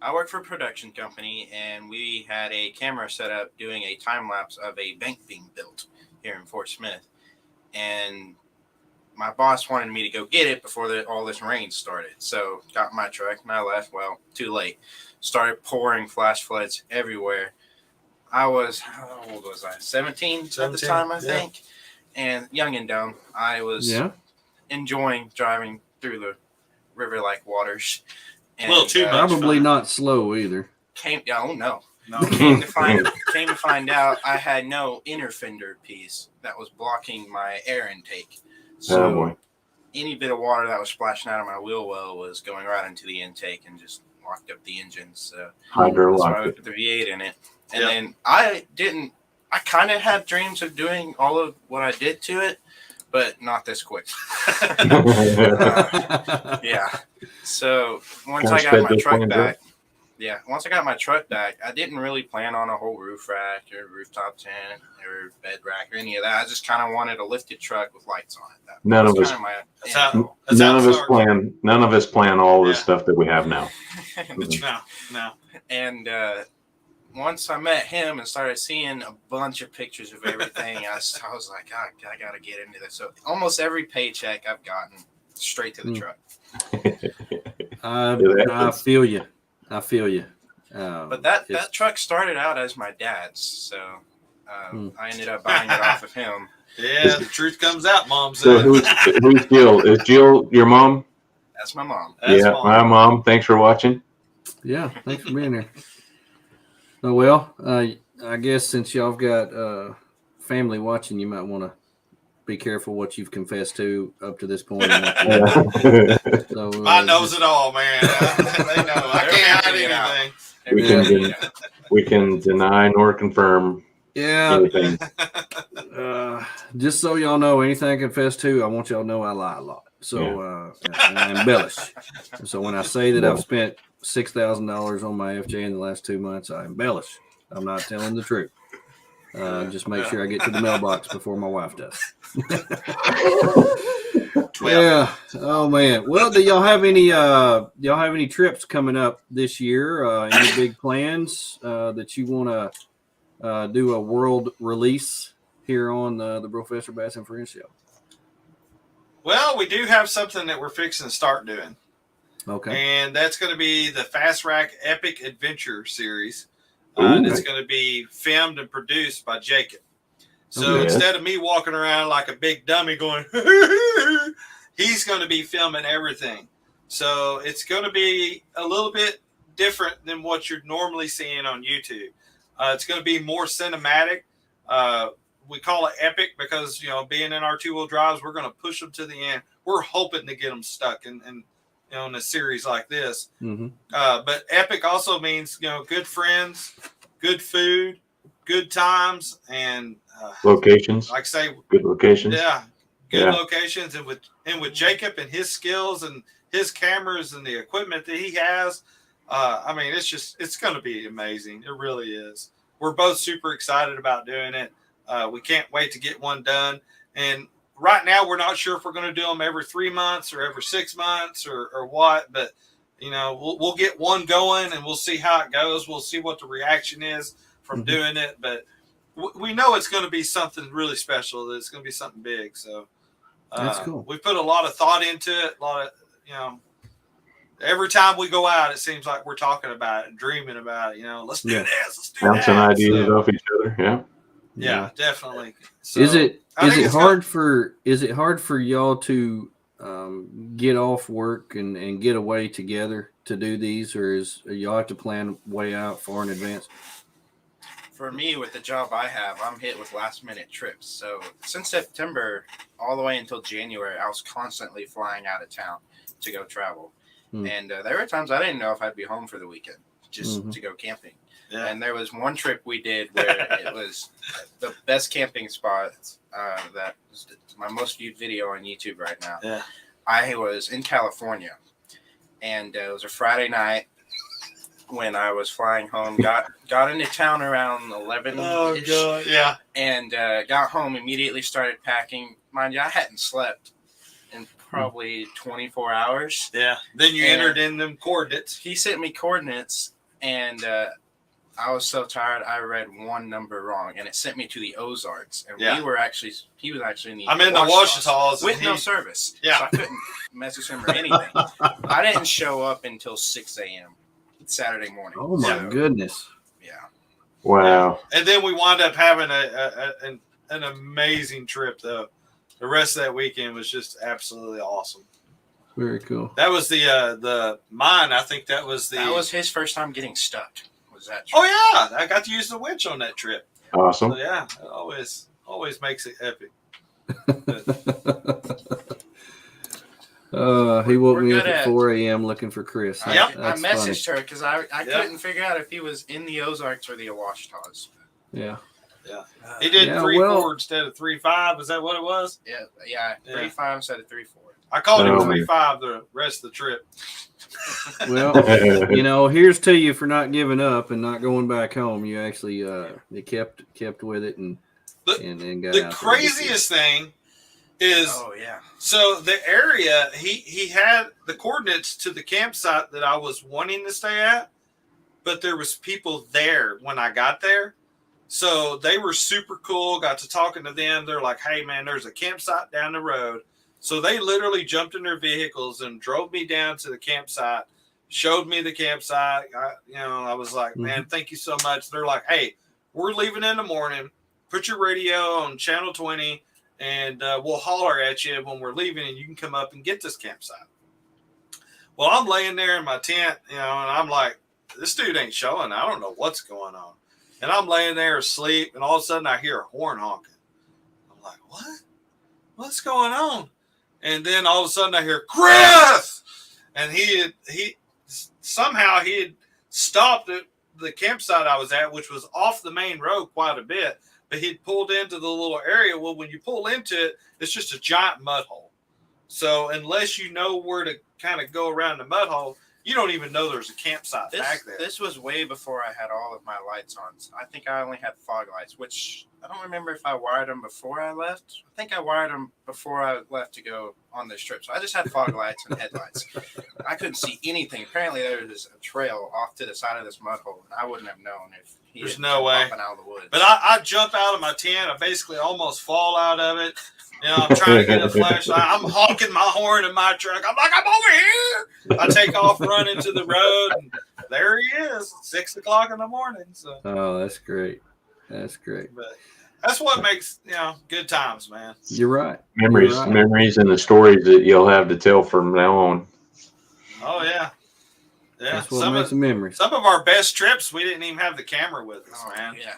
I worked for a production company, and we had a camera set up doing a time lapse of a bank being built here in Fort Smith. And my boss wanted me to go get it before all this rain started. So got my truck and I left. Well, too late. Started pouring flash floods everywhere. How old was I? 17 at the time, I think. And young and dumb. I was enjoying driving through the river-like waters. And, a little too much probably fun. Not slow either. Came to find out I had no inner fender piece that was blocking my air intake. So any bit of water that was splashing out of my wheel well was going right into the intake and just locked up the engine. So that's why I put the V8 in it. And then I kind of had dreams of doing all of what I did to it, but not this quick. So once I got my truck back, I didn't really plan on a whole roof rack or rooftop tent or bed rack or any of that. I just kind of wanted a lifted truck with lights on it. None of us plan all this stuff that we have now. No. And once I met him and started seeing a bunch of pictures of everything, I was like, I got to get into this. So almost every paycheck I've gotten straight to the truck. I feel you. But that truck started out as my dad's, so I ended up buying it off of him. Yeah, the truth comes out, Mom said. So who's Jill? Is Jill your mom? That's my mom. My mom. Thanks for watching. Yeah, thanks for being here. Oh, well, I guess since y'all got family watching, you might want to be careful what you've confessed to up to this point. So, Mine knows it all, man. They know. I can't hide anything. We can deny nor confirm anything. Just so y'all know, anything I confess to, I want y'all to know I lie a lot. So and I embellish. So when I say that I've spent $6,000 on my FJ in the last 2 months, I embellish. I'm not telling the truth. Just make sure I get to the mailbox before my wife does. Yeah. Oh man. Well, do y'all have any trips coming up this year? Any big plans that you want to do a world release here on the BROfessor BATS and Friends show? Well, we do have something that we're fixing to start doing. Okay. And that's going to be the FastRack Epic Adventure series. And it's going to be filmed and produced by Jacob. So instead of me walking around like a big dummy going, he's going to be filming everything. So it's going to be a little bit different than what you're normally seeing on YouTube. It's going to be more cinematic. We call it epic because, being in our two-wheel drives, we're going to push them to the end. We're hoping to get them stuck in a series like this. Mm-hmm. But epic also means, good friends, good food, good times, and locations. Like I say, good locations. Yeah, good locations. And with Jacob and his skills and his cameras and the equipment that he has, it's going to be amazing. It really is. We're both super excited about doing it. We can't wait to get one done. And right now, we're not sure if we're going to do them every 3 months or every 6 months or what, but we'll get one going and we'll see how it goes. We'll see what the reaction is from doing it, but we know it's going to be something really special. It's going to be something big. So that's cool. We put a lot of thought into it. A lot of, every time we go out, it seems like we're talking about it and dreaming about it. Let's do this. Let's do bouncing ideas off each other. Yeah. Yeah, definitely. So, is it hard for y'all to get off work and get away together to do these, or y'all have to plan way out far in advance? For me, with the job I have, I'm hit with last minute trips. So since September all the way until January, I was constantly flying out of town to go travel. And there were times I didn't know if I'd be home for the weekend just to go camping. Yeah. And there was one trip we did where it was the best camping spot. That was my most viewed video on YouTube right now. Yeah. I was in California, and it was a Friday night. when I was flying home. Got into town around 11. Oh god, yeah. And got home, immediately started packing. Mind you, I hadn't slept in probably 24 hours. Yeah. Then you entered in them coordinates. He sent me coordinates, and I was so tired. I read one number wrong, and it sent me to the Ozarks. And he was actually in the I'm in the Ouachitas with no service. Yeah. So I couldn't message him or anything. I didn't show up until 6 a.m. Saturday morning. Oh my goodness. Yeah. Wow. And then we wound up having an amazing trip, though. The rest of that weekend was just absolutely awesome. Very cool. That was the mine. I think that was his first time getting stuck. Was that true? Oh yeah, I got to use the winch on that trip. Awesome. So, yeah, it always makes it epic. He woke me up at 4 a.m. looking for Chris. I messaged her because I couldn't figure out if he was in the Ozarks or the Ouachitas. Yeah. Yeah. He did 3-4 instead of 3-5. Is that what it was? Yeah. 3-5 instead of 3-4. I called him 3-5 the rest of the trip. Well, here's to you for not giving up and not going back home. You actually you kept with it and got the out craziest thing is so the area he had the coordinates to the campsite that I was wanting to stay at, but there was people there when I got there. So they were super cool, got to talking to them. They're like, hey, man, there's a campsite down the road. So they literally jumped in their vehicles and drove me down to the campsite, showed me the campsite. I was like, man, thank you so much. They're like, hey, we're leaving in the morning. Put your radio on channel 20, and we'll holler at you when we're leaving, and you can come up and get this campsite. Well, I'm laying there in my tent, and I'm like, this dude ain't showing. I don't know what's going on. And I'm laying there asleep, and all of a sudden I hear a horn honking. I'm like, what? What's going on? And then all of a sudden I hear, Chris! And he somehow had stopped at the campsite I was at, which was off the main road quite a bit, but he'd pulled into the little area. Well, when you pull into it, it's just a giant mud hole. So unless you know where to kind of go around the mud hole, you don't even know there's a campsite back there. This was way before I had all of my lights on. I think I only had fog lights, which I don't remember if I wired them before I left. I think I wired them before I left to go on this trip. So I just had fog lights and headlights. I couldn't see anything. Apparently there was a trail off to the side of this mud hole, and I wouldn't have known if he There's had no way. out of the woods. But I jump out of my tent. I basically almost fall out of it. I'm trying to get a flashlight. I'm honking my horn in my truck. I'm like, I'm over here. I take off running to the road, and there he is, 6 o'clock in the morning. So. Oh, that's great. That's great. But that's what makes, good times, man. You're right. Memories and the stories that you'll have to tell from now on. Oh, yeah. Yeah. That's what makes a memory. Some of our best trips, we didn't even have the camera with us, man. Yeah.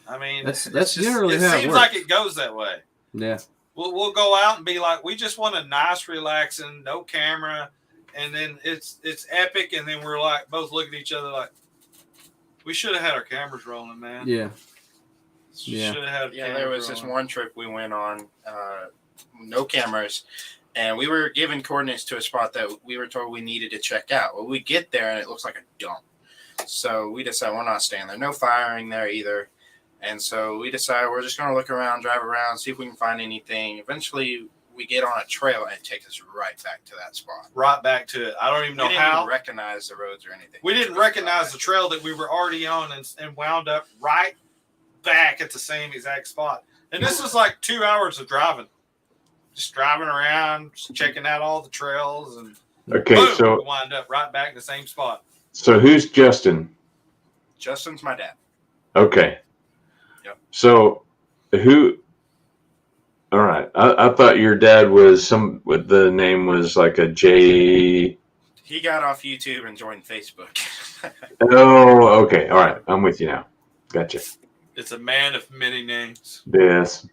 I mean, that's generally how it seems works. like it goes that way. Yeah. We'll go out and be like, we just want a nice, relaxing, no camera, and then it's epic, and then we're like both looking at each other like, we should have had our cameras rolling, man. Yeah. Should have had. There was this one trip we went on, no cameras, and we were given coordinates to a spot that we were told we needed to check out. Well, we get there and it looks like a dump, so we decided we're not staying there. No firing there either. And so we decided we're just going to look around, drive around, see if we can find anything. Eventually, we get on a trail and it takes us right back to that spot. Right back to it. I don't even know how. We didn't recognize the roads or anything. We didn't recognize the trail that we were already on and wound up right back at the same exact spot. And this was like 2 hours of driving. Just driving around, just checking out all the trails. And boom, we wind up right back in the same spot. So who's Justin? Justin's my dad. Okay. Yep. So who? All right. I thought your dad was the name was like a J. He got off YouTube and joined Facebook. Oh, okay. All right. I'm with you now. Gotcha. It's a man of many names. Yes.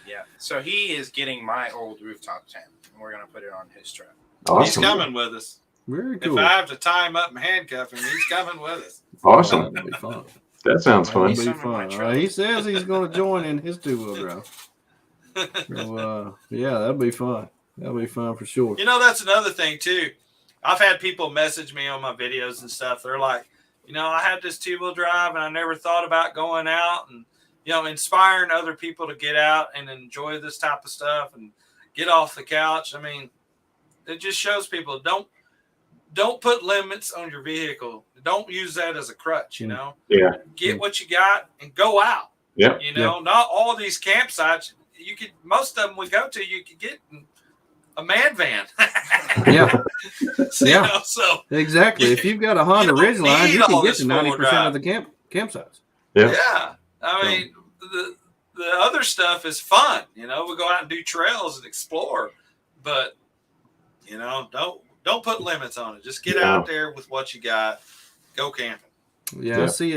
Yeah. So he is getting my old rooftop tent, and we're going to put it on his truck. Awesome. He's coming with us. Very cool. If I have to tie him up and handcuff him, he's coming with us. Awesome. That'd be fun. That sounds fun. That'd be fun. He says he's going to join in his two-wheel drive. So, yeah, that'd be fun. That'd be fun for sure. That's another thing too. I've had people message me on my videos and stuff. They're like, I had this 2-wheel drive and I never thought about going out and, inspiring other people to get out and enjoy this type of stuff and get off the couch. I mean, it just shows people don't put limits on your vehicle. Don't use that as a crutch, Yeah. Get what you got and go out. Yeah. Not all these campsites. Most of them we go to, you could get a man van. Yeah. So exactly. If you've got a Honda Ridgeline, you can get to 90% of the campsites. Yeah. Yeah. I mean, the other stuff is fun. We go out and do trails and explore, but don't put limits on it. Just get out there with what you got. Go camping. Yeah. I see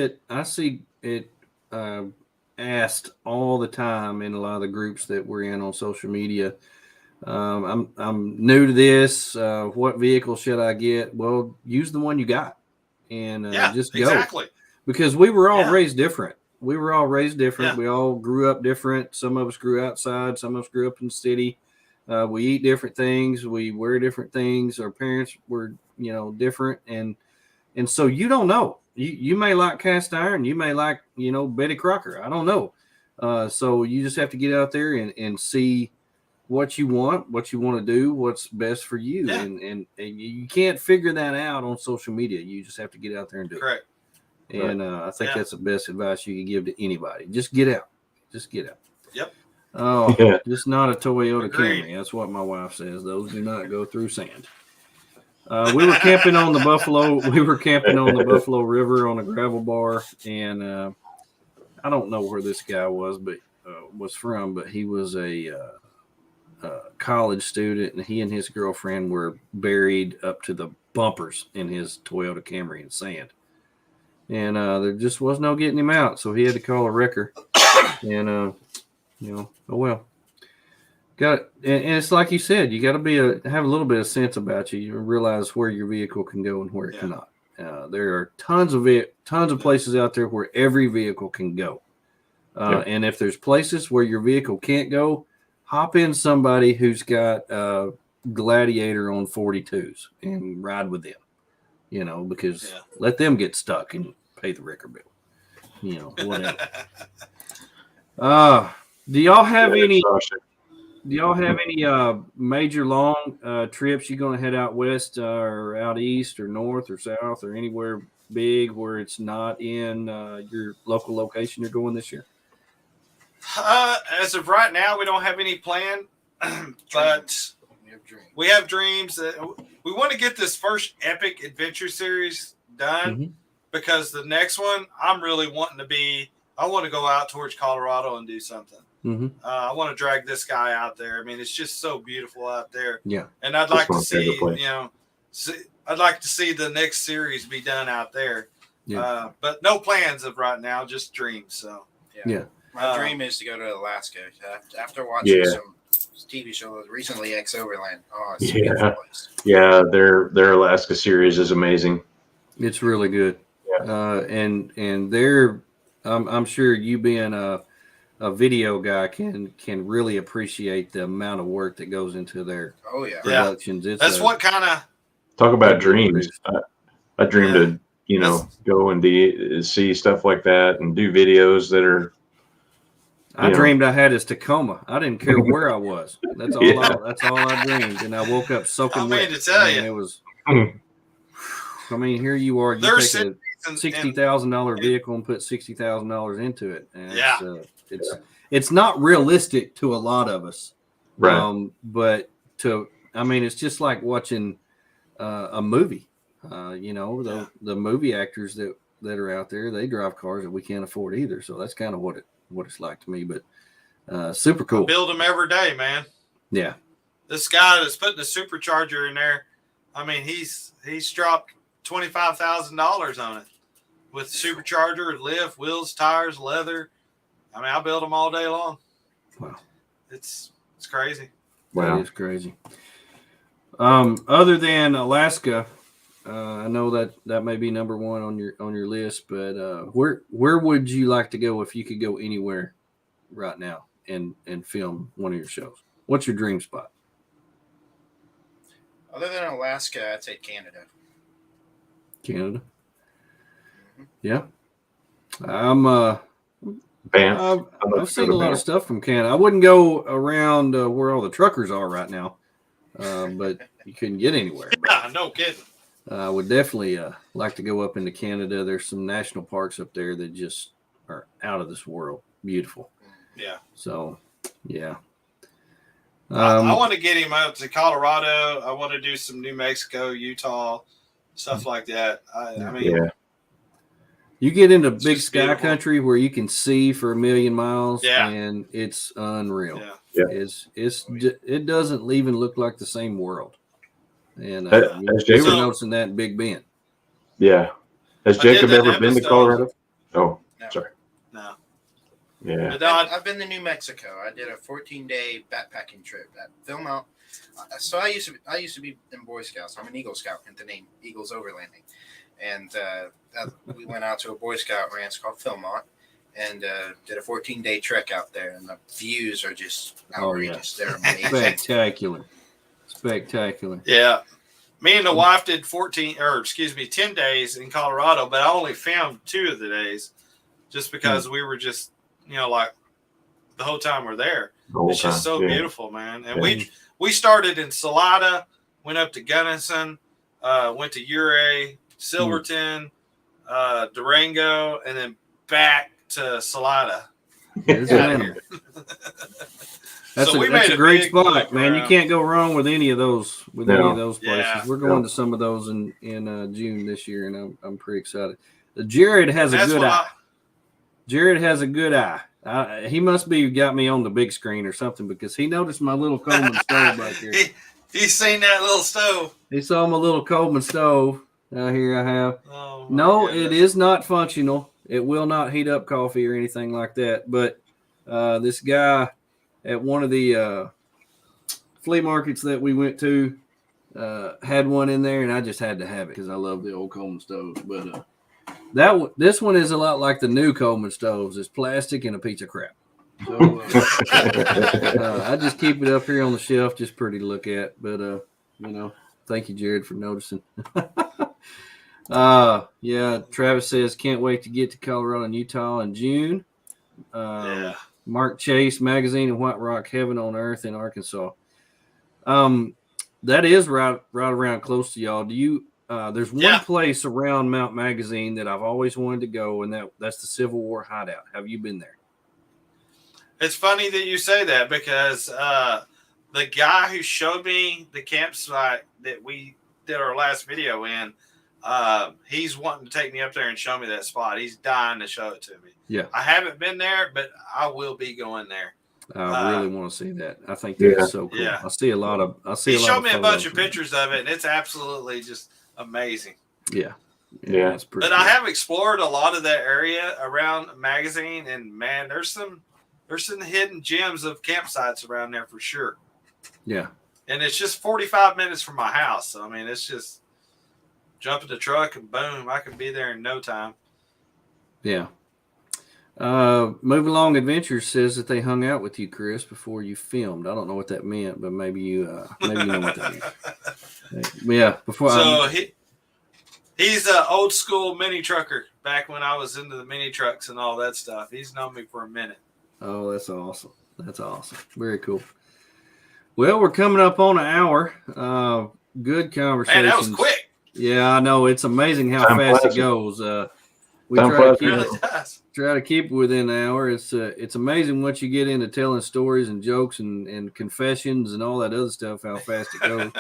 it asked all the time in a lot of the groups that we're in on social media. I'm new to this. What vehicle should I get? Well, use the one you got, and just go. Exactly. Because we were all raised different. We all grew up different. Some of us grew outside. Some of us grew up in the city. We eat different things. We wear different things. Our parents were, different, and so you don't know. You may like cast iron. You may like, Betty Crocker. I don't know. So you just have to get out there and see what you want to do, what's best for you. Yeah. And you can't figure that out on social media. You just have to get out there and do Correct. it. And I think that's the best advice you can give to anybody. Just get out. Yep. Oh, just not a Toyota Camry. That's what my wife says. Those do not go through sand. We were camping on the Buffalo. River on a gravel bar, and I don't know where this guy was from, but he was a college student, and he and his girlfriend were buried up to the bumpers in his Toyota Camry in sand. And there just was no getting him out, so he had to call a wrecker. And oh well. Got it. And it's like you said, you got to have a little bit of sense about you. You realize where your vehicle can go and where it cannot. There are tons of places out there where every vehicle can go. And if there's places where your vehicle can't go, hop in somebody who's got a Gladiator on 42s and ride with them. Because let them get stuck and pay the wrecker bill. Whatever. Do y'all have any major long trips you're going to head out west or out east or north or south or anywhere big where it's not in your local location you're going this year? As of right now, we don't have any plan, but we have dreams that we want to get this first epic adventure series done because the next one I'm really wanting to I want to go out towards Colorado and do something. I want to drag this guy out there. I mean, it's just so beautiful out there. Yeah. And I'd like to see, I'd like to see the next series be done out there. Yeah. But no plans of right now, just dreams. So yeah. My dream is to go to Alaska. After watching some TV shows recently, Overland. Oh, it's a beautiful place. Yeah, their Alaska series is amazing. It's really good. Yeah. And they're, I'm sure you being a video guy can really appreciate the amount of work that goes into their productions. Yeah. That's what kind of talk about dreams. I dream to go and see stuff like that and do videos that are. I dreamed I had his Tacoma. I didn't care where I was. That's all. That's all I dreamed. And I woke up soaking wet. To tell you, it was. I mean, here you are. You take a $60,000 vehicle and put $60,000 into it. And it's not realistic to a lot of us. Right. But it's just like watching a movie. The movie actors that are out there, they drive cars that we can't afford either. So that's kind of what it's like to me. But super cool. I build them every day, man. Yeah. This guy that's putting the supercharger in there, I mean, he's dropped $25,000 on it with supercharger, lift, wheels, tires, leather. I mean, I build them all day long. Wow. It's crazy. Wow. That is crazy. Other than Alaska, I know that may be number one on your list, but where would you like to go if you could go anywhere right now and film one of your shows? What's your dream spot? Other than Alaska, I'd say Canada. Canada. Mm-hmm. Yeah. I've seen a lot of stuff from Canada. I wouldn't go around where all the truckers are right now, but you couldn't get anywhere. Yeah, no kidding. I would definitely like to go up into Canada. There's some national parks up there that just are out of this world. Beautiful. Yeah. So, yeah. I want to get him out to Colorado. I want to do some New Mexico, Utah, stuff like that. I mean, you get into big sky country where you can see for a million miles, and it's unreal. Yeah. It doesn't even look like the same world. And we were noticing that in Big Bend. Yeah. Has Jacob ever been to Colorado? Oh, no. Sorry. No. Yeah. I've been to New Mexico. I did a 14-day backpacking trip at Philmont. So I used to be in Boy Scouts. I'm an Eagle Scout, hence the name Eagles Overlanding. And we went out to a Boy Scout ranch called Philmont and did a 14-day trek out there. And the views are just outrageous. They're amazing. Spectacular. Yeah. Me and the wife did 10 days in Colorado, but I only filmed 2 of the days just because we were just, like the whole time we're there. It's just so beautiful, man. And we started in Salida, went up to Gunnison, went to Ouray, Silverton, Durango, and then back to Salida. That's a great spot, man. You can't go wrong with any of those places. Yeah. We're going to some of those in June this year, and I'm pretty excited. Jared has a good eye. Jared has a good eye. He must be got me on the big screen or something because he noticed my little Coleman stove back here. He's seen that little stove. He saw my little Coleman stove. Here I have. Oh, no, goodness. It is not functional. It will not heat up coffee or anything like that. But this guy at one of the flea markets that we went to had one in there, and I just had to have it because I love the old Coleman stoves. But this one is a lot like the new Coleman stoves. It's plastic and a piece of crap. So I just keep it up here on the shelf, just pretty to look at. But thank you, Jared, for noticing. Travis says can't wait to get to Colorado and Utah in June. Mark Chase Magazine and White Rock Heaven on Earth in Arkansas. That is right around close to y'all. Do you? There's one place around Mount Magazine that I've always wanted to go, and that's the Civil War Hideout. Have you been there? It's funny that you say that because the guy who showed me the campsite that we did our last video in, he's wanting to take me up there and show me that spot. He's dying to show it to me. Yeah, I haven't been there, but I will be going there. I really want to see that. I think that's so cool. Yeah. He showed me a bunch of pictures of it, and it's absolutely just amazing. Yeah. That's pretty cool. I have explored a lot of that area around Magazine, and man, there's some hidden gems of campsites around there for sure. Yeah. And it's just 45 minutes from my house. So, I mean, it's just jump in the truck and boom, I can be there in no time. Yeah. Move Along Adventures says that they hung out with you, Chris, before you filmed. I don't know what that meant, but maybe you know what that means. Yeah. He's an old school mini trucker back when I was into the mini trucks and all that stuff. He's known me for a minute. Oh, that's awesome. That's awesome. Very cool. Well, we're coming up on an hour. Good conversation. Man, that was quick. Yeah, I know. It's amazing how fast it goes. We try to keep it within an hour. It's amazing once you get into telling stories and jokes and confessions and all that other stuff, how fast it goes.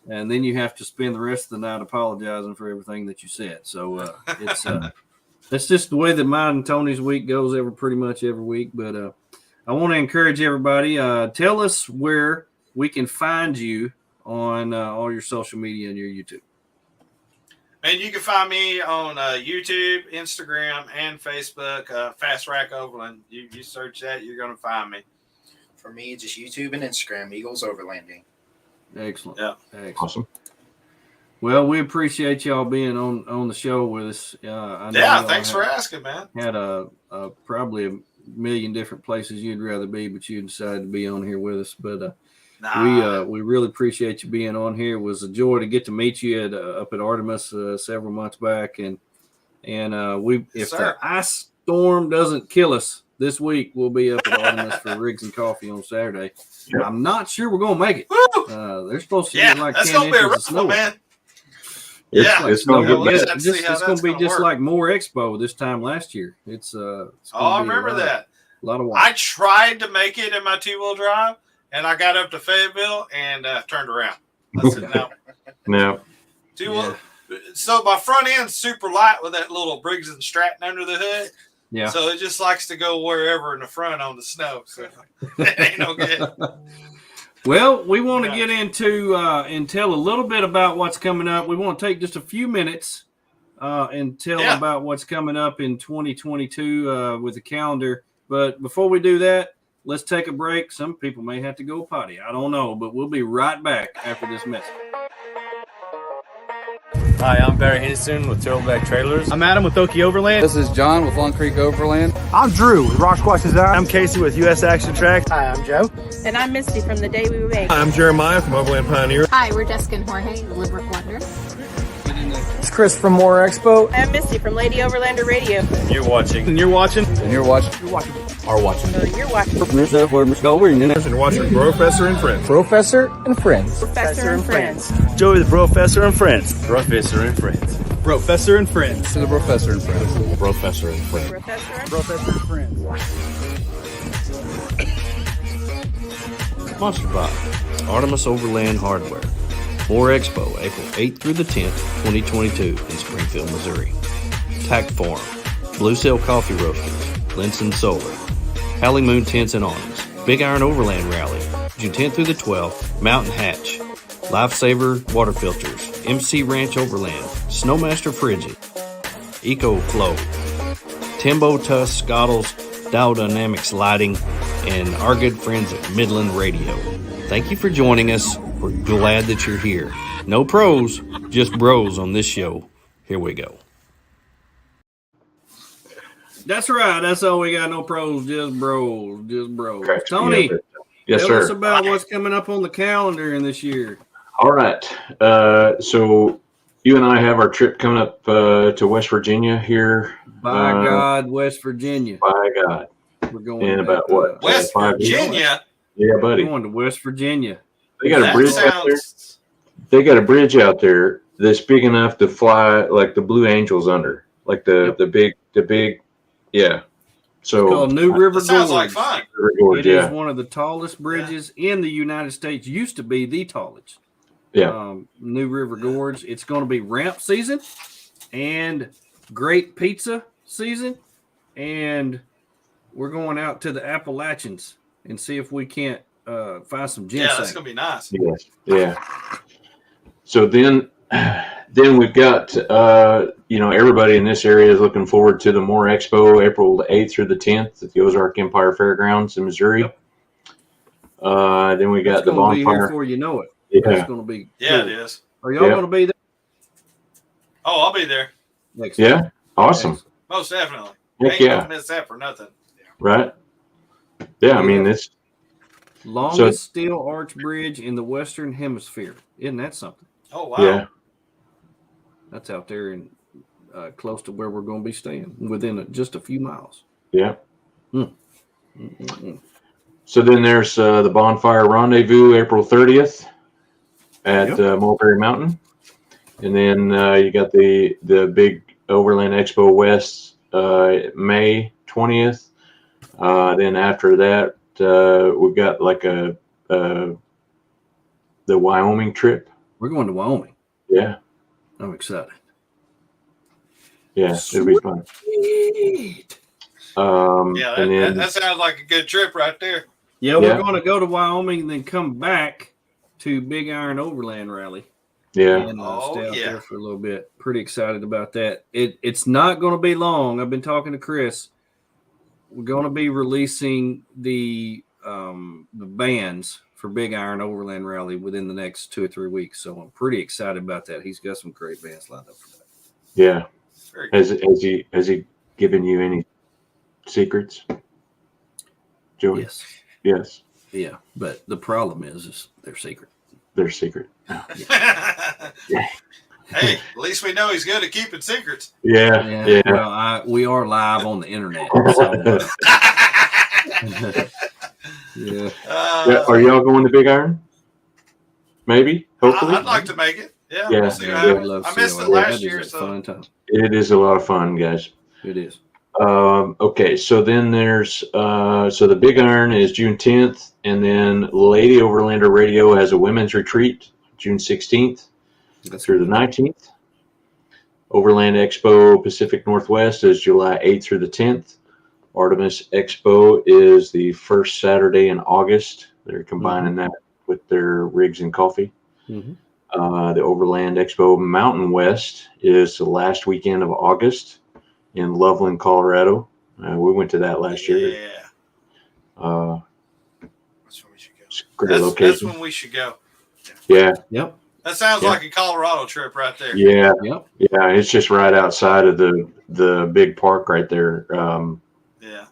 And then you have to spend the rest of the night apologizing for everything that you said. So that's just the way that mine and Tony's week goes pretty much every week. But I want to encourage everybody. Tell us where we can find you on all your social media and your YouTube. And you can find me on YouTube, Instagram, and Facebook, FastRack Overland. You search that, you're going to find me. For me, just YouTube and Instagram, Eagles Overlanding. Excellent. Yeah. Excellent. Awesome. Well, we appreciate y'all being on the show with us. Thanks for asking, man. Had probably a million different places you'd rather be, but you decided to be on here with us. But We really appreciate you being on here. It was a joy to get to meet you up at Artemis several months back, and if the ice storm doesn't kill us this week, we'll be up at Artemis for Rigs and Coffee on Saturday. Yep. I'm not sure we're gonna make it. They're supposed to get like 10 inches of snow. Man. It's going to be it's going to be just like More Expo this time last year. I remember that. A lot of water. I tried to make it in my 2-wheel drive, and I got up to Fayetteville and turned around. I said no. No. So my front end's super light with that little Briggs and Stratton under the hood. Yeah. So it just likes to go wherever in the front on the snow. So it ain't no good. Well, we want to get into and tell a little bit about what's coming up. We want to take just a few minutes and tell about what's coming up in 2022 with the calendar. But before we do that, let's take a break. Some people may have to go potty. I don't know, but we'll be right back after this message. Hi, I'm Barry Henderson with Turtleback Trailers. I'm Adam with Okie Overland. This is John with Long Creek Overland. I'm Drew with Rock Squash Design. I'm Casey with US Action Track. Hi, I'm Joe. And I'm Misty from The Day We Were Made. Hi, I'm Jeremiah from Overland Pioneer. Hi, we're Jessica and Jorge, Limerick Wonder. It's Chris from More Expo. I'm Misty from Lady Overlander Radio. And you're watching. And you're watching. And you're watching. You're watching. Are watching. You're watching. And watching BROfessor and Friends. BROfessor and Friends. BROfessor and Friends. Joey the BROfessor and Friends. BROfessor and Friends. BROfessor and Friends. To the BROfessor and Friends. BROfessor and Friends. BROfessor and Friends. Sponsored by Artemis Overland Hardware. More Expo, April 8th through the 10th, 2022 in Springfield, Missouri. Tack Farm, Blue Sail Coffee Roasters, Linson Solar, Howling Moon Tents and Awnings, Big Iron Overland Rally, June 10th through the 12th, Mountain Hatch, Lifesaver Water Filters, MC Ranch Overland, Snowmaster Frigid, EcoFlow, Timbo Tuss Scottles, Dial Dynamics Lighting, and our good friends at Midland Radio. Thank you for joining us. We're glad that you're here. No pros, just bros on this show. Here we go. That's right. That's all we got. No pros, just bros. Just bros. Okay. Tony, yes, tell sir. us about what's coming up on the calendar in this year. All right. So you and I have our trip coming up to West Virginia here. By God, West Virginia. By God. We're going in about what? West Virginia? Yeah, buddy. We're going to West Virginia. They got a bridge out there. They got a bridge out there that's big enough to fly like the Blue Angels under, like the big, yeah. So it's called New River Gorge. Sounds like fun. It is one of the tallest bridges in the United States. Used to be the tallest. Yeah. New River Gorge. It's going to be ramp season and great pizza season, and we're going out to the Appalachians and see if we can't find some ginseng. Yeah, that's gonna be nice. Yes. Yeah. So then we've got everybody in this area is looking forward to the More Expo, April the 8th through the 10th at the Ozark Empire Fairgrounds in Missouri. Yep. Then we got it's the bonfire. be here before you know it. Yeah. It's going to be. Yeah, cool. it is. Are y'all going to be there? Oh, I'll be there. Next yeah. time. Awesome. Most definitely. Heck Ain't gonna miss that for nothing. Right. Yeah, I mean it's longest steel arch bridge in the Western Hemisphere. Isn't that something? Oh wow. Yeah. That's out there in close to where we're going to be staying, within just a few miles. Yeah. So then there's the Bonfire Rendezvous, April 30th at Mulberry Mountain. And then you got the big Overland Expo West May 20th. Then after that, we've got like the Wyoming trip. We're going to Wyoming. Yeah. I'm excited. Yeah, it'll be fun. That sounds like a good trip right there. Yeah, we're going to go to Wyoming and then come back to Big Iron Overland Rally. Yeah. And stay out there for a little bit. Pretty excited about that. It's not going to be long. I've been talking to Chris. We're going to be releasing the bands for Big Iron Overland Rally within the next 2 or 3 weeks. So I'm pretty excited about that. He's got some great bands lined up for that. Yeah. Has he given you any secrets, Joey? Yes. Yes. Yeah, but the problem is they're secret. They're secret. Yeah. Hey, at least we know he's good at keeping secrets. Yeah. Well, we are live on the internet. So, Are y'all going to Big Iron? Maybe. Hopefully. I'd like to make it. Yeah. Yeah. We'll see what happens. I missed it last year. So fun time. It is a lot of fun, guys. It is. Okay, so then there's so the Big Iron is June 10th, and then Lady Overlander Radio has a women's retreat June 16th through the 19th. Overland Expo Pacific Northwest is July 8th through the 10th. Artemis Expo is the first Saturday in August. They're combining that with their rigs and coffee. Mm-hmm. The Overland Expo Mountain West is the last weekend of August in Loveland, Colorado. We went to that last year. Yeah. That's when we should go. Great location. That's when we should go. Yeah. Yep. That sounds like a Colorado trip right there. Yeah. Yep. Yeah. It's just right outside of the big park right there. Yeah.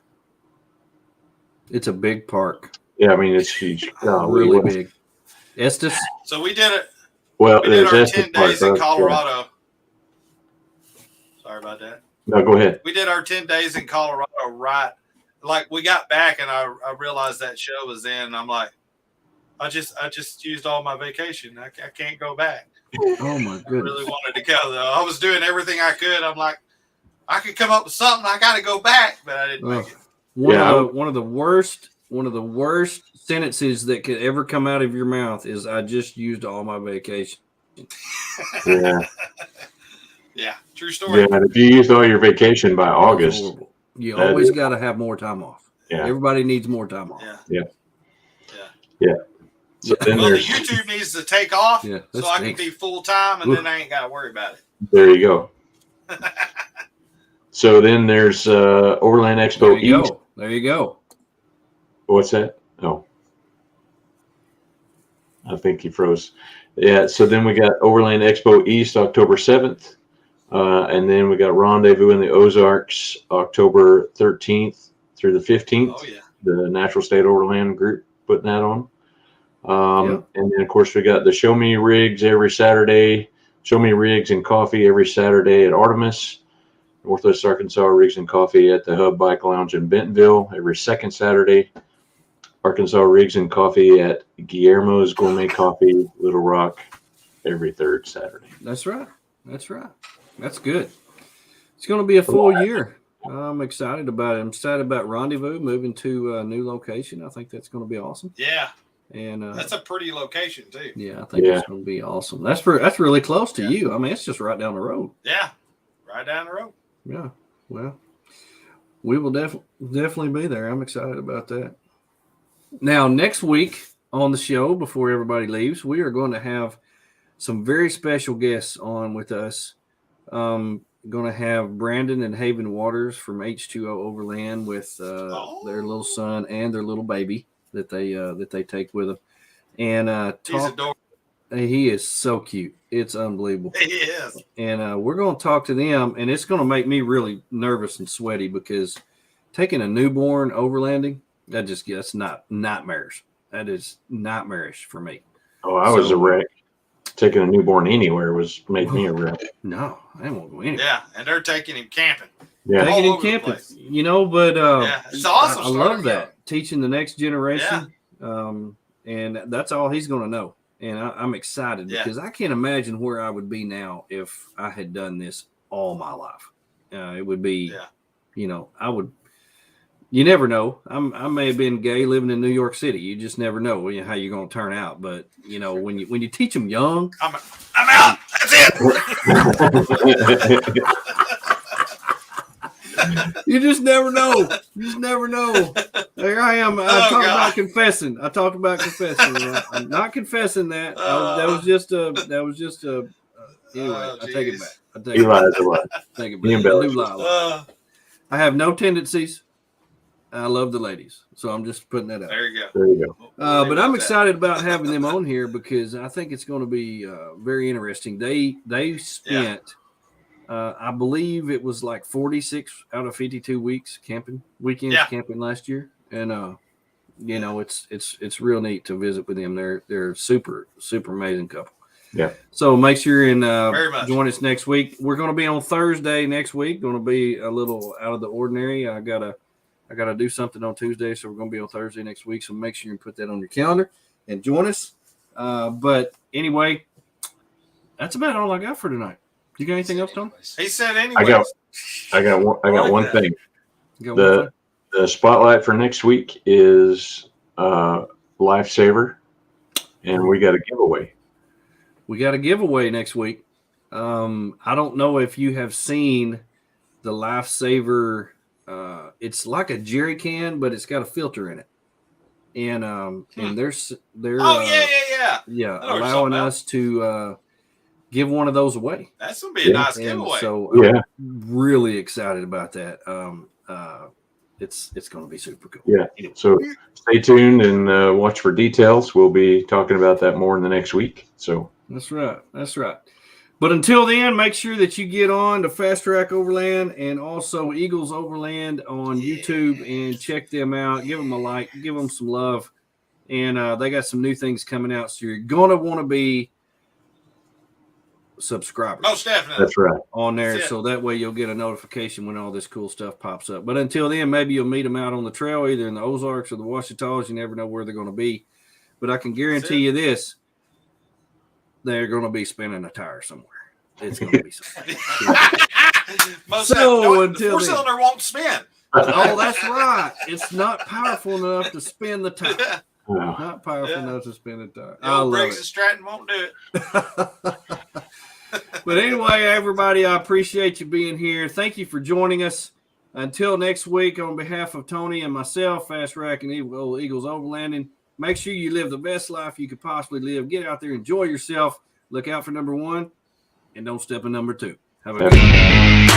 It's a big park. Yeah. I mean, it's huge. Really big. Estes. So we did it. Well, We did our there's 10 Estes days in Park, Colorado. Sorry about that. No, go ahead. We did our 10 days in Colorado right. Like we got back and I realized that show was in. And I'm like, I just used all my vacation. I can't go back. Oh my I goodness. really wanted to go though. I was doing everything I could. I'm like, I could come up with something. I got to go back, but I didn't make it. One of the worst sentences that could ever come out of your mouth is, "I just used all my vacation." Yeah. Yeah, true story. Yeah. If you used all your vacation by August, you always got to have more time off. Yeah. Everybody needs more time off. Yeah. So then well, the there's YouTube needs to take off Yeah, so that I can stinks. be full time and then I ain't got to worry about it. there you go. So then there's Overland Expo There you East. go. There you go. What's that? Oh, I think he froze. Yeah. So then we got Overland Expo East October 7th. And then we got Rendezvous in the Ozarks October 13th through the 15th. Oh, yeah. The Natural State Overland group putting that on. And then, of course, we got the Show Me Rigs every Saturday. Show Me Rigs and Coffee every Saturday at Artemis. Northwest Arkansas Rigs and Coffee at the Hub Bike Lounge in Bentonville every second Saturday. Arkansas Rigs and Coffee at Guillermo's Gourmet Coffee, Little Rock, every third Saturday. That's right. That's right. That's good. It's going to be a full year. I'm excited about it. I'm excited about Rendezvous moving to a new location. I think that's going to be awesome. Yeah. And that's a pretty location too. Yeah, I think it's going to be awesome. That's really close to you. I mean, it's just right down the road. Yeah, right down the road. Yeah. Well, we will definitely be there. I'm excited about that. Now, next week on the show, before everybody leaves, we are going to have some very special guests on with us. Going to have Brandon and Haven Waters from H2O Overland with their little son and their little baby that they take with them. And he is so cute. It's unbelievable. He is. And we're going to talk to them, and it's going to make me really nervous and sweaty because taking a newborn overlanding, that's not nightmares. That is nightmarish for me. Oh, I was a wreck. Taking a newborn anywhere made me a wreck. No, I won't go anywhere. Yeah, and they're taking him camping. Yeah, taking him camping. You know, but it's awesome. I love that teaching the next generation. And that's all he's going to know. And I'm excited because I can't imagine where I would be now if I had done this all my life. It would be, I would. You never know. I may have been gay living in New York City. You just never know how you're going to turn out. But when you teach them young, I'm out. That's it. You just never know. There I am. I talked about confessing. I'm not confessing that. That was just a. Anyway, I take it back. He lies a lot. Take it back. I do lie a lot. I have no tendencies. I love the ladies, so I'm just putting that out. There you go. But I'm excited about having them on here because I think it's going to be very interesting. They spent, I believe it was like 46 out of 52 weeks camping last year, and you know, it's real neat to visit with them. They're super amazing couple. Yeah. So make sure and join us next week. We're going to be on Thursday next week. Going to be a little out of the ordinary. I gotta do something on Tuesday, so we're going to be on Thursday next week. So make sure you put that on your calendar and join us. But anyway, that's about all I got for tonight. You got anything else, Tom? He said anyway. I got one thing. The spotlight for next week is Lifesaver, and we got a giveaway. We got a giveaway next week. I don't know if you have seen the Lifesaver. It's like a jerry can, but it's got a filter in it, and they're allowing us to give one of those away. That's gonna be a nice giveaway. So I'm really excited about that. It's gonna be super cool. Yeah. So stay tuned and watch for details. We'll be talking about that more in the next week. So that's right. But until then, make sure that you get on to FastRack Overland and also Eagles Overland on YouTube and check them out. Give them a like, give them some love. And they got some new things coming out. So you're going to want to be subscribers. Most definitely. That's right. On there. So that way you'll get a notification when all this cool stuff pops up. But until then, maybe you'll meet them out on the trail, either in the Ozarks or the Ouachitas. You never know where they're going to be. But I can guarantee you this. They're going to be spinning a tire somewhere. It's going to be something. Four-cylinder won't spin. Oh, that's right. It's not powerful enough to spin the tire. Not powerful enough to spin the tire. Briggs and Stratton won't do it. But anyway, everybody, I appreciate you being here. Thank you for joining us. Until next week, on behalf of Tony and myself, FastRack and Eagles Overlanding, make sure you live the best life you could possibly live. Get out there, enjoy yourself. Look out for number 1, and don't step in number 2. Have a good day.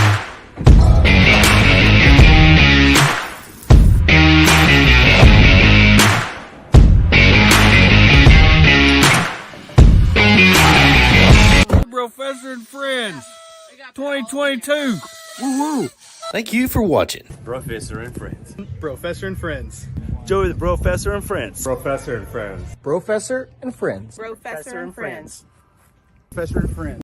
BROfessor and Friends 2022. Woo-woo. Thank you for watching. BROfessor and Friends. BROfessor and Friends. Joey the BROfessor and Friends. BROfessor and Friends. BROfessor and Friends. BROfessor and Friends. BROfessor and Friends.